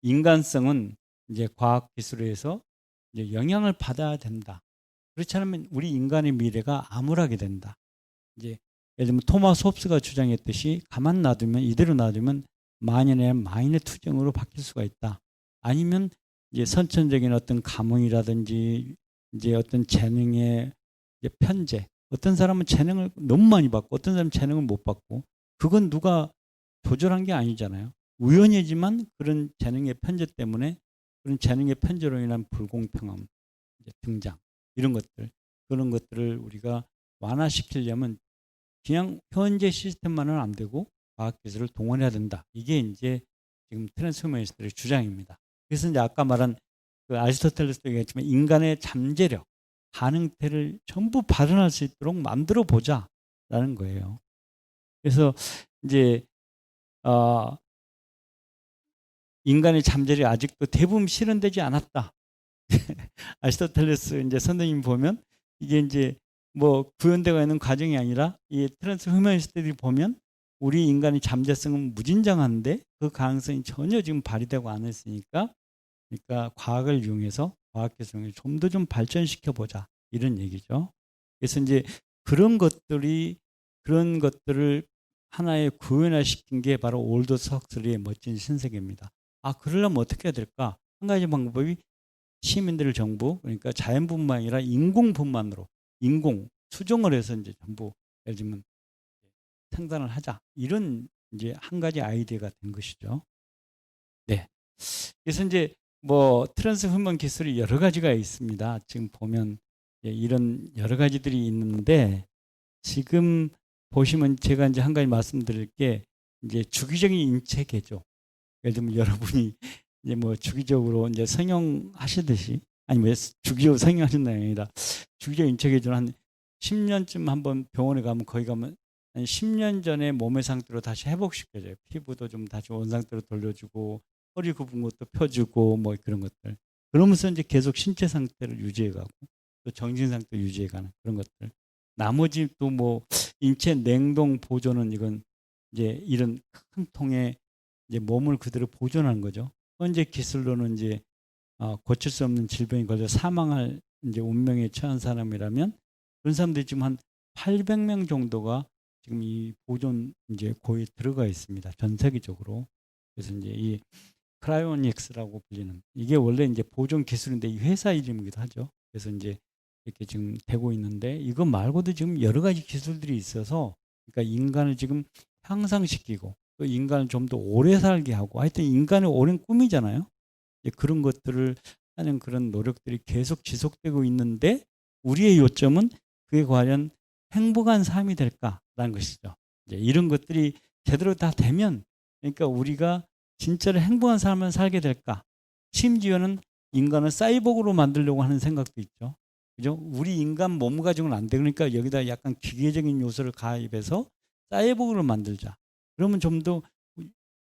인간성은 이제 과학 기술에서 이제 영향을 받아야 된다. 그렇지 않으면 우리 인간의 미래가 암울하게 된다. 이제 예를 들면 토마스 홉스가 주장했듯이 가만 놔두면 이대로 놔두면 만연의 마인의 투쟁으로 바뀔 수가 있다. 아니면 이제 선천적인 어떤 감흥이라든지 이제 어떤 재능의 이제 편재. 어떤 사람은 재능을 너무 많이 받고 어떤 사람은 재능을 못 받고 그건 누가 조절한 게 아니잖아요. 우연이지만 그런 재능의 편재 때문에 그런 재능의 편재로 인한 불공평함 이제 등장 이런 것들 그런 것들을 우리가 완화시키려면 그냥 현재 시스템만은 안 되고 과학기술을 동원해야 된다. 이게 이제 지금 트랜스휴머니스트의 주장입니다. 그래서 이제 아까 말한 그 아리스토텔레스도 얘기했지만 인간의 잠재력, 가능태를 전부 발현할 수 있도록 만들어 보자라는 거예요. 그래서 이제 인간의 잠재력이 아직도 대부분 실현되지 않았다. 아리스토텔레스 이제 선생님 보면 이게 이제 뭐 구현되고 있는 과정이 아니라 이 트랜스 휴머니스트들이 보면 우리 인간의 잠재성은 무진장한데 그 가능성이 전혀 지금 발휘되고 않았으니까 그러니까 과학을 이용해서 과학기술을 좀 더 좀 발전시켜 보자 이런 얘기죠. 그래서 이제 그런 것들을 하나의 구현화시킨 게 바로 올더스 헉슬리의 멋진 신세계입니다. 그러려면 어떻게 해야 될까? 한 가지 방법이 시민들을 정부 그러니까 자연뿐만 아니라 인공뿐만으로 인공 수정을 해서 이제 전부 예를 들면 생산을 하자 이런 이제 한 가지 아이디어가 된 것이죠. 네. 그래서 이제 뭐 트랜스 휴먼 기술이 여러 가지가 있습니다. 지금 보면 이런 여러 가지들이 있는데 지금 보시면 제가 이제 한 가지 말씀드릴 게 이제 주기적인 인체 개조. 예를 들면 여러분이 이제 뭐 주기적으로 이제 성형하시듯이 아니 뭐 주기적으로 성형하신다는 게 아니라 주기적 인체 개조를 한 10년쯤 한번 병원에 가면 거기 가면 한 10년 전에 몸의 상태로 다시 회복시켜줘요. 피부도 좀 다시 원상태로 돌려주고 허리 굽은 것도 펴주고 뭐 그런 것들. 그러면서 이제 계속 신체 상태를 유지해가고 또 정신 상태 유지해가는 그런 것들. 나머지 또 뭐 인체 냉동 보존은 이건 이제 이런 큰 통에 이제 몸을 그대로 보존하는 거죠. 현재 기술로는 이제 고칠 수 없는 질병이 걸려 사망할 이제 운명에 처한 사람이라면 그런 사람들이 지금 한 800명 정도가 지금 이 보존 이제 고에 들어가 있습니다. 전 세계적으로. 그래서 이제 이 크라이오닉스라고 불리는 이게 원래 이제 보존 기술인데 이 회사 이름이기도 하죠. 그래서 이제 이렇게 지금 되고 있는데 이거 말고도 지금 여러 가지 기술들이 있어서 그러니까 인간을 지금 향상시키고 또 인간을 좀 더 오래 살게 하고 하여튼 인간의 오랜 꿈이잖아요. 그런 것들을 하는 그런 노력들이 계속 지속되고 있는데 우리의 요점은 그에 과연 행복한 삶이 될까라는 것이죠. 이제 이런 것들이 제대로 다 되면 그러니까 우리가 진짜로 행복한 삶을 살게 될까? 심지어는 인간을 사이보그로 만들려고 하는 생각도 있죠. 그죠? 우리 인간 몸 가지고는 안 돼. 그러니까 여기다 약간 기계적인 요소를 가입해서 사이보그를 만들자. 그러면 좀 더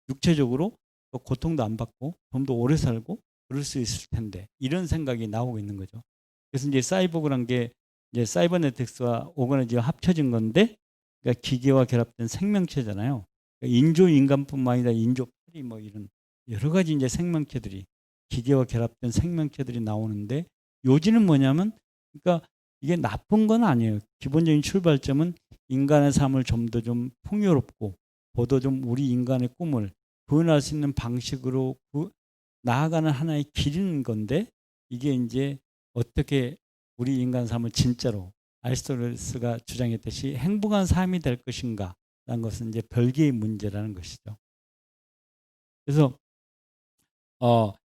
육체적으로 또 고통도 안 받고 좀 더 오래 살고 그럴 수 있을 텐데 이런 생각이 나오고 있는 거죠. 그래서 이제 사이보그란 게 이제 사이버네틱스와 오거나이즈가 합쳐진 건데 그러니까 기계와 결합된 생명체잖아요. 그러니까 인조 인간뿐만 아니라 인조 파리 뭐 이런 여러 가지 이제 생명체들이 기계와 결합된 생명체들이 나오는데 요지는 뭐냐면 그러니까 이게 나쁜 건 아니에요. 기본적인 출발점은 인간의 삶을 좀 더 좀 풍요롭고 보다 좀 우리 인간의 꿈을 구현할 수 있는 방식으로 나아가는 하나의 길인 건데 이게 이제 어떻게 우리 인간 삶을 진짜로 아리스토텔레스가 주장했듯이 행복한 삶이 될 것인가라는 것은 이제 별개의 문제라는 것이죠. 그래서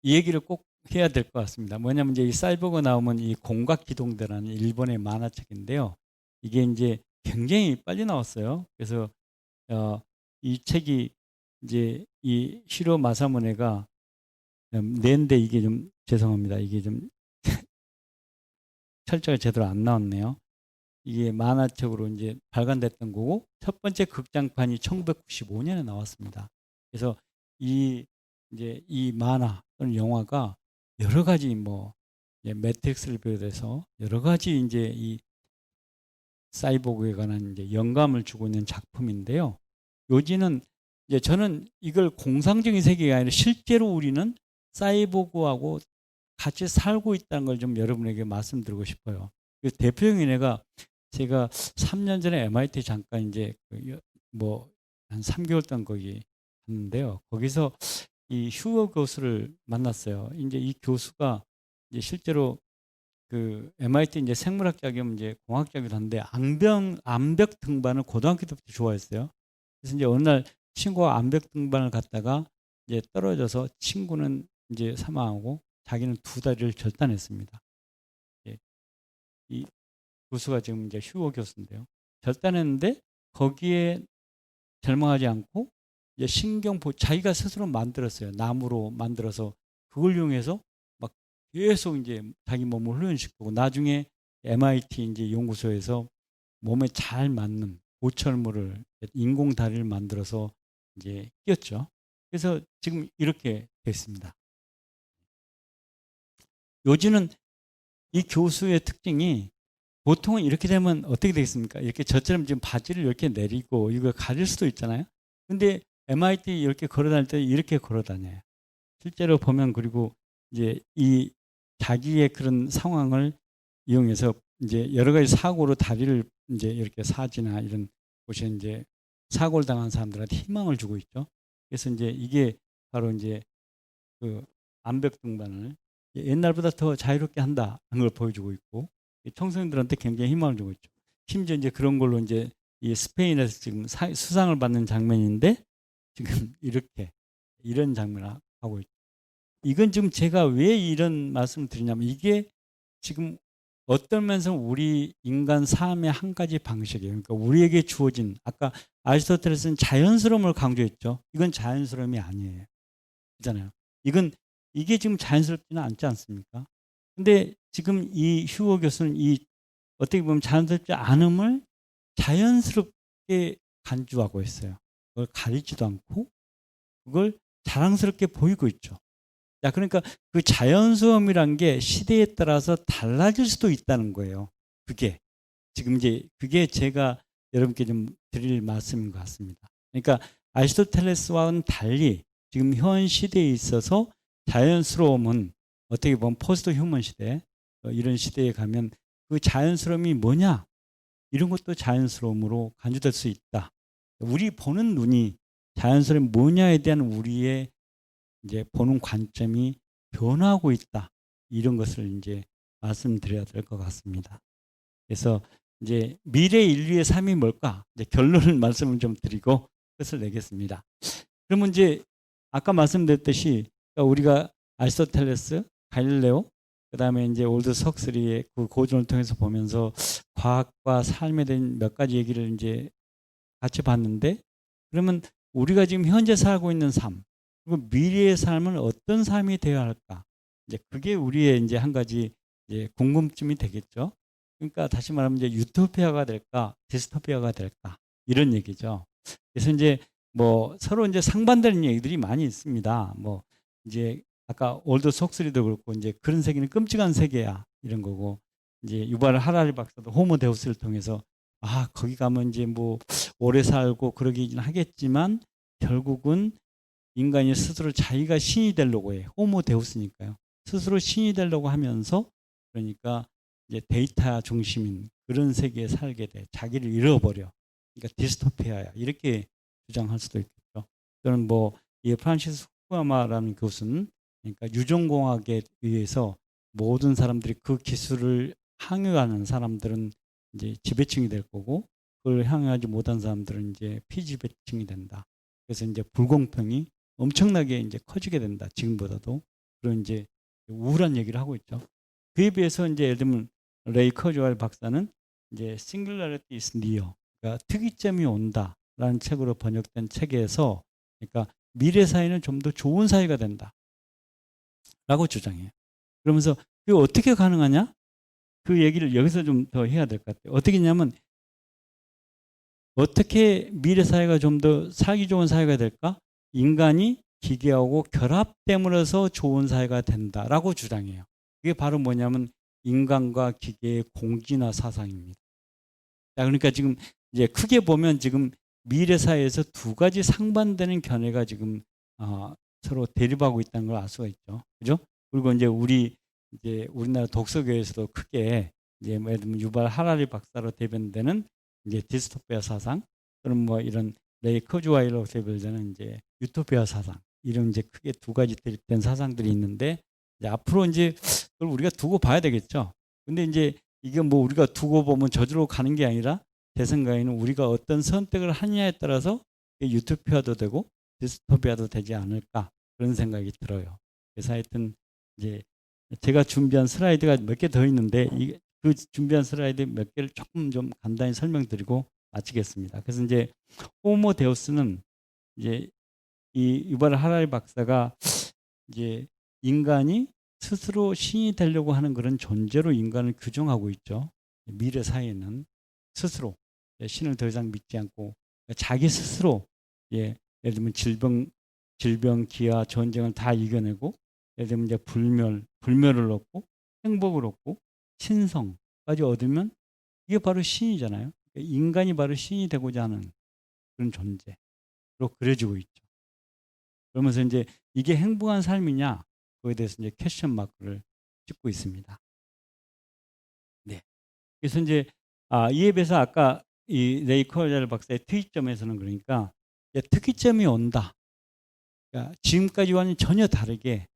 이 얘기를 꼭 해야 될 것 같습니다. 뭐냐면 이제 이 사이버가 나오면 이 공각기동대라는 일본의 만화책인데요. 이게 이제 굉장히 빨리 나왔어요. 그래서 이 책이 이제 이 시로 마사무네가 낸데 이게 좀 죄송합니다. 이게 좀 철자가 제대로 안 나왔네요. 이게 만화책으로 이제 발간됐던 거고 첫 번째 극장판이 1995년에 나왔습니다. 그래서 이 이제 이 만화 또는 영화가 여러 가지 뭐 매트릭스를 비롯해서 여러 가지 이제 이 사이보그에 관한 이제 영감을 주고 있는 작품인데요. 요지는 이제 저는 이걸 공상적인 세계가 아니라 실제로 우리는 사이보그하고 같이 살고 있다는 걸 좀 여러분에게 말씀드리고 싶어요. 그 대표적인 예가 제가 3년 전에 MIT 잠깐 이제 뭐 한 3개월 동안 거기 갔는데요. 거기서 이 휴어 교수를 만났어요. 이제 이 교수가 이제 실제로 그 MIT 이제 생물학자 겸 이제 공학자기도 한데 암벽 등반을 고등학교 때부터 좋아했어요. 그래서 이제 어느 날 친구가 암벽 등반을 갔다가 이제 떨어져서 친구는 이제 사망하고 자기는 두 다리를 절단했습니다. 예, 이 교수가 지금 이제 휴거 교수인데요. 절단했는데 거기에 절망하지 않고 이제 자기가 스스로 만들었어요. 나무로 만들어서 그걸 이용해서 막 계속 이제 자기 몸을 훈련시키고 나중에 MIT 이제 연구소에서 몸에 잘 맞는 고철물을 인공 다리를 만들어서 이제 끼웠죠. 그래서 지금 이렇게 됐습니다. 요지는 이 교수의 특징이 보통은 이렇게 되면 어떻게 되겠습니까? 이렇게 저처럼 지금 바지를 이렇게 내리고 이거 가릴 수도 있잖아요. 근데 MIT 이렇게 걸어 다닐 때 이렇게 걸어 다녀요. 실제로 보면 그리고 이제 이 자기의 그런 상황을 이용해서 이제 여러 가지 사고로 다리를 이제 이렇게 사지나 이런 곳에 이제 사고를 당한 사람들한테 희망을 주고 있죠. 그래서 이제 이게 바로 이제 그 암벽 등반을 옛날보다 더 자유롭게 한다는 걸 보여주고 있고 청소년들한테 굉장히 희망을 주고 있죠. 심지어 이제 그런 걸로 이제 이 스페인에서 지금 수상을 받는 장면인데 지금 이렇게 이런 장면을 하고 있죠. 이건 지금 제가 왜 이런 말씀을 드리냐면 이게 지금 어떤 면에서 우리 인간 삶의 한 가지 방식이에요. 그러니까 우리에게 주어진 아까 아리스토텔레스는 자연스러움을 강조했죠. 이건 자연스러움이 아니에요. 그잖아요. 이게 지금 자연스럽지는 않지 않습니까? 근데 지금 이 휴거 교수는 이 어떻게 보면 자연스럽지 않음을 자연스럽게 간주하고 있어요. 그걸 가리지도 않고 그걸 자랑스럽게 보이고 있죠. 자, 그러니까 그 자연스러움이란 게 시대에 따라서 달라질 수도 있다는 거예요. 그게 지금 이제 그게 제가 여러분께 좀 드릴 말씀인 것 같습니다. 그러니까 아리스토텔레스와는 달리 지금 현 시대에 있어서 자연스러움은 어떻게 보면 포스트 휴먼 시대 이런 시대에 가면 그 자연스러움이 뭐냐 이런 것도 자연스러움으로 간주될 수 있다. 우리 보는 눈이 자연스러움이 뭐냐에 대한 우리의 이제 보는 관점이 변화하고 있다. 이런 것을 이제 말씀드려야 될 것 같습니다. 그래서 이제 미래 인류의 삶이 뭘까? 이제 결론을 말씀을 좀 드리고 끝을 내겠습니다. 그러면 이제 아까 말씀드렸듯이 우리가 아리스토텔레스, 갈릴레오, 그다음에 이제 올드 석스리의 그 고전을 통해서 보면서 과학과 삶에 대한 몇 가지 얘기를 이제 같이 봤는데, 그러면 우리가 지금 현재 살고 있는 삶, 그리고 미래의 삶은 어떤 삶이 되어야 할까? 이제 그게 우리의 이제 한 가지 이제 궁금증이 되겠죠. 그러니까 다시 말하면 이제 유토피아가 될까, 디스토피아가 될까, 이런 얘기죠. 그래서 이제 뭐 서로 이제 상반되는 얘기들이 많이 있습니다. 뭐 이제 아까 올드 속스리도 그렇고 이제 그런 세계는 끔찍한 세계야 이런 거고, 이제 유발 하라리 박사도 호모 데우스를 통해서 거기 가면 이제 뭐 오래 살고 그러긴 하겠지만 결국은 인간이 스스로 자기가 신이 되려고 해. 호모 데우스니까요. 스스로 신이 되려고 하면서, 그러니까 이제 데이터 중심인 그런 세계에 살게 돼. 자기를 잃어버려. 그러니까 디스토피아야. 이렇게 주장할 수도 있겠죠. 또는 뭐 이 프란시스 후쿠야마라는 교수는, 그러니까 유전공학에 의해서 모든 사람들이 그 기술을 향유하는 사람들은 이제 지배층이 될 거고, 그걸 향유하지 못한 사람들은 이제 피지배층이 된다. 그래서 이제 불공평이 엄청나게 이제 커지게 된다. 지금보다도. 그런 이제 우울한 얘기를 하고 있죠. 그에 비해서 이제 예를 들면 레이 커즈웰 박사는 이제 Singularity is near, 그러니까 특이점이 온다라는 책으로 번역된 책에서, 그러니까 미래 사회는 좀 더 좋은 사회가 된다라고 주장해요. 그러면서 그게 어떻게 가능하냐? 그 얘기를 여기서 좀 더 해야 될 것 같아요. 어떻게 했냐면, 어떻게 미래 사회가 좀 더 살기 좋은 사회가 될까? 인간이 기계하고 결합됨으로써 좋은 사회가 된다라고 주장해요. 그게 바로 뭐냐면 인간과 기계의 공진화 사상입니다. 자, 그러니까 지금 이제 크게 보면 지금 미래 사회에서 두 가지 상반되는 견해가 지금 서로 대립하고 있다는 걸 알 수가 있죠. 그죠? 그리고 이제 우리나라 독서계에서도 크게 이제 뭐 예를 들면 유발 하라리 박사로 대변되는 이제 디스토피아 사상, 또는 뭐 이런 레이 커즈와일로 대변되는 이제 유토피아 사상, 이런 이제 크게 두 가지 대립된 사상들이 있는데, 이제 앞으로 이제 그걸 우리가 두고 봐야 되겠죠. 근데 이제 이게 뭐 우리가 두고 보면 저절로 가는 게 아니라, 제 생각에는 우리가 어떤 선택을 하느냐에 따라서 유토피아도 되고 디스토피아도 되지 않을까, 그런 생각이 들어요. 그래서 하여튼 이제 제가 준비한 슬라이드가 몇 개 더 있는데, 그 준비한 슬라이드 몇 개를 조금 좀 간단히 설명드리고 마치겠습니다. 그래서 이제 호모 데우스는 이제 이 유발 하라리 박사가 이제 인간이 스스로 신이 되려고 하는 그런 존재로 인간을 규정하고 있죠. 미래 사회는 스스로 신을 더 이상 믿지 않고 자기 스스로, 예를 들면 질병, 기아, 전쟁을 다 이겨내고, 예를 들면 이제 불멸을 얻고 행복을 얻고 신성까지 얻으면 이게 바로 신이잖아요. 인간이 바로 신이 되고자 하는 그런 존재로 그려지고 있죠. 그러면서 이제 이게 행복한 삶이냐, 그거에 대해서 이제 퀘스천 마크를 찍고 있습니다. 네. 그래서 이제 이에 비해서 아까 이 레이 커젤 박사의 특이점에서는, 그러니까 특이점이 온다. 그러니까 지금까지와는 전혀 다르게,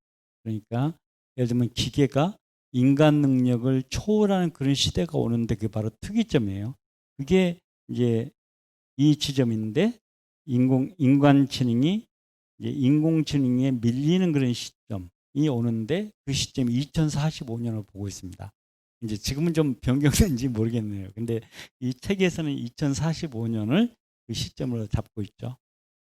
그러니까 예를 들면 기계가 인간 능력을 초월하는 그런 시대가 오는데, 그게 바로 특이점이에요. 그게 이제 이 지점인데, 인공지능이 이제 인공지능에 밀리는 그런 시점이 오는데, 그 시점이 2045년을 보고 있습니다. 이제 지금은 좀 변경된지 모르겠네요. 근데 이 책에서는 2045년을 그 시점으로 잡고 있죠.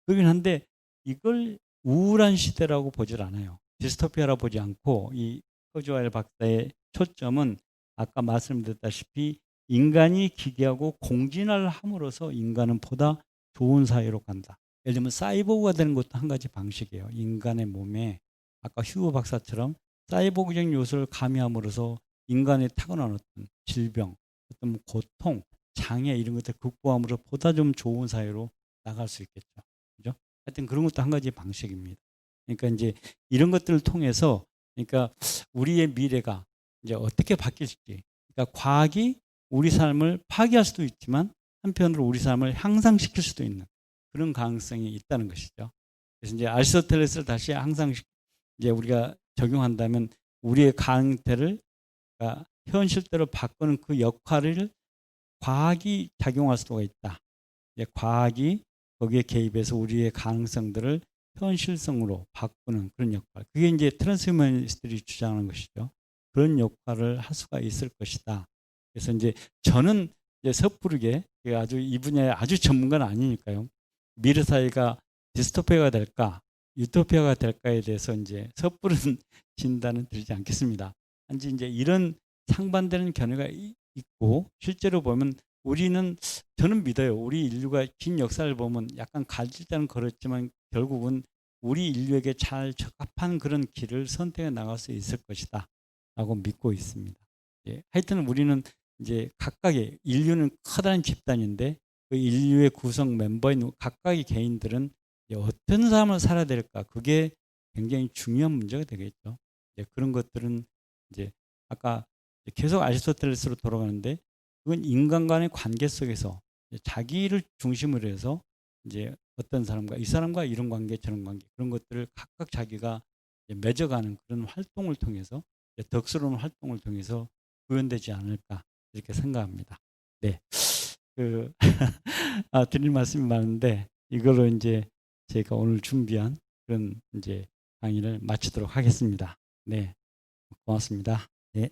그긴 한데 이걸 우울한 시대라고 보질 않아요. 디스토피아라고 보지 않고, 이 허즈와일 박사의 초점은 아까 말씀드렸다시피 인간이 기계하고 공진화를 함으로써 인간은 보다 좋은 사회로 간다. 예를 들면 사이보그가 되는 것도 한 가지 방식이에요. 인간의 몸에 아까 휴거 박사처럼 사이보그적인 요소를 가미함으로써 인간의 타고난 어떤 질병, 어떤 고통, 장애, 이런 것들 극복함으로 보다 좀 좋은 사회로 나갈 수 있겠죠. 그죠? 하여튼 그런 것도 한 가지 방식입니다. 그러니까 이제 이런 것들을 통해서, 그러니까 우리의 미래가 이제 어떻게 바뀔지, 그러니까 과학이 우리 삶을 파괴할 수도 있지만 한편으로 우리 삶을 향상시킬 수도 있는 그런 가능성이 있다는 것이죠. 그래서 이제 아리스토텔레스를 다시 항상 이제 우리가 적용한다면, 우리의 가능태를 그러니까 현실대로 바꾸는 그 역할을 과학이 작용할 수가 있다. 이제 과학이 거기에 개입해서 우리의 가능성들을 현실성으로 바꾸는 그런 역할. 그게 이제 트랜스휴머니스트들이 주장하는 것이죠. 그런 역할을 할 수가 있을 것이다. 그래서 이제 저는 이제 섣부르게 아주 이 분야에 아주 전문가는 아니니까요. 미래 사회가 디스토피아가 될까, 유토피아가 될까에 대해서 이제 섣부른 진단은 드리지 않겠습니다. 단지 이제 이런 상반되는 견해가 있고 실제로 보면 우리는 저는 믿어요. 우리 인류가 긴 역사를 보면 약간 갈질자는 그렇지만 결국은 우리 인류에게 잘 적합한 그런 길을 선택해 나갈 수 있을 것이다 라고 믿고 있습니다. 예, 하여튼 우리는 이제 각각의 인류는 커다란 집단인데 그 인류의 구성 멤버인 각각의 개인들은 어떤 삶을 살아야 될까 그게 굉장히 중요한 문제가 되겠죠. 그런 것들은 이제 아까 계속 아리스토텔레스로 돌아가는데 그건 인간 간의 관계 속에서 자기를 중심으로 해서 이제 어떤 사람과 이 사람과 이런 관계 저런 관계 그런 것들을 각각 자기가 맺어가는 그런 활동을 통해서 덕스러운 활동을 통해서 구현되지 않을까 이렇게 생각합니다. 네, 그 드릴 말씀이 많은데 이걸로 이제 제가 오늘 준비한 그런 이제 강의를 마치도록 하겠습니다. 네, 고맙습니다. 네.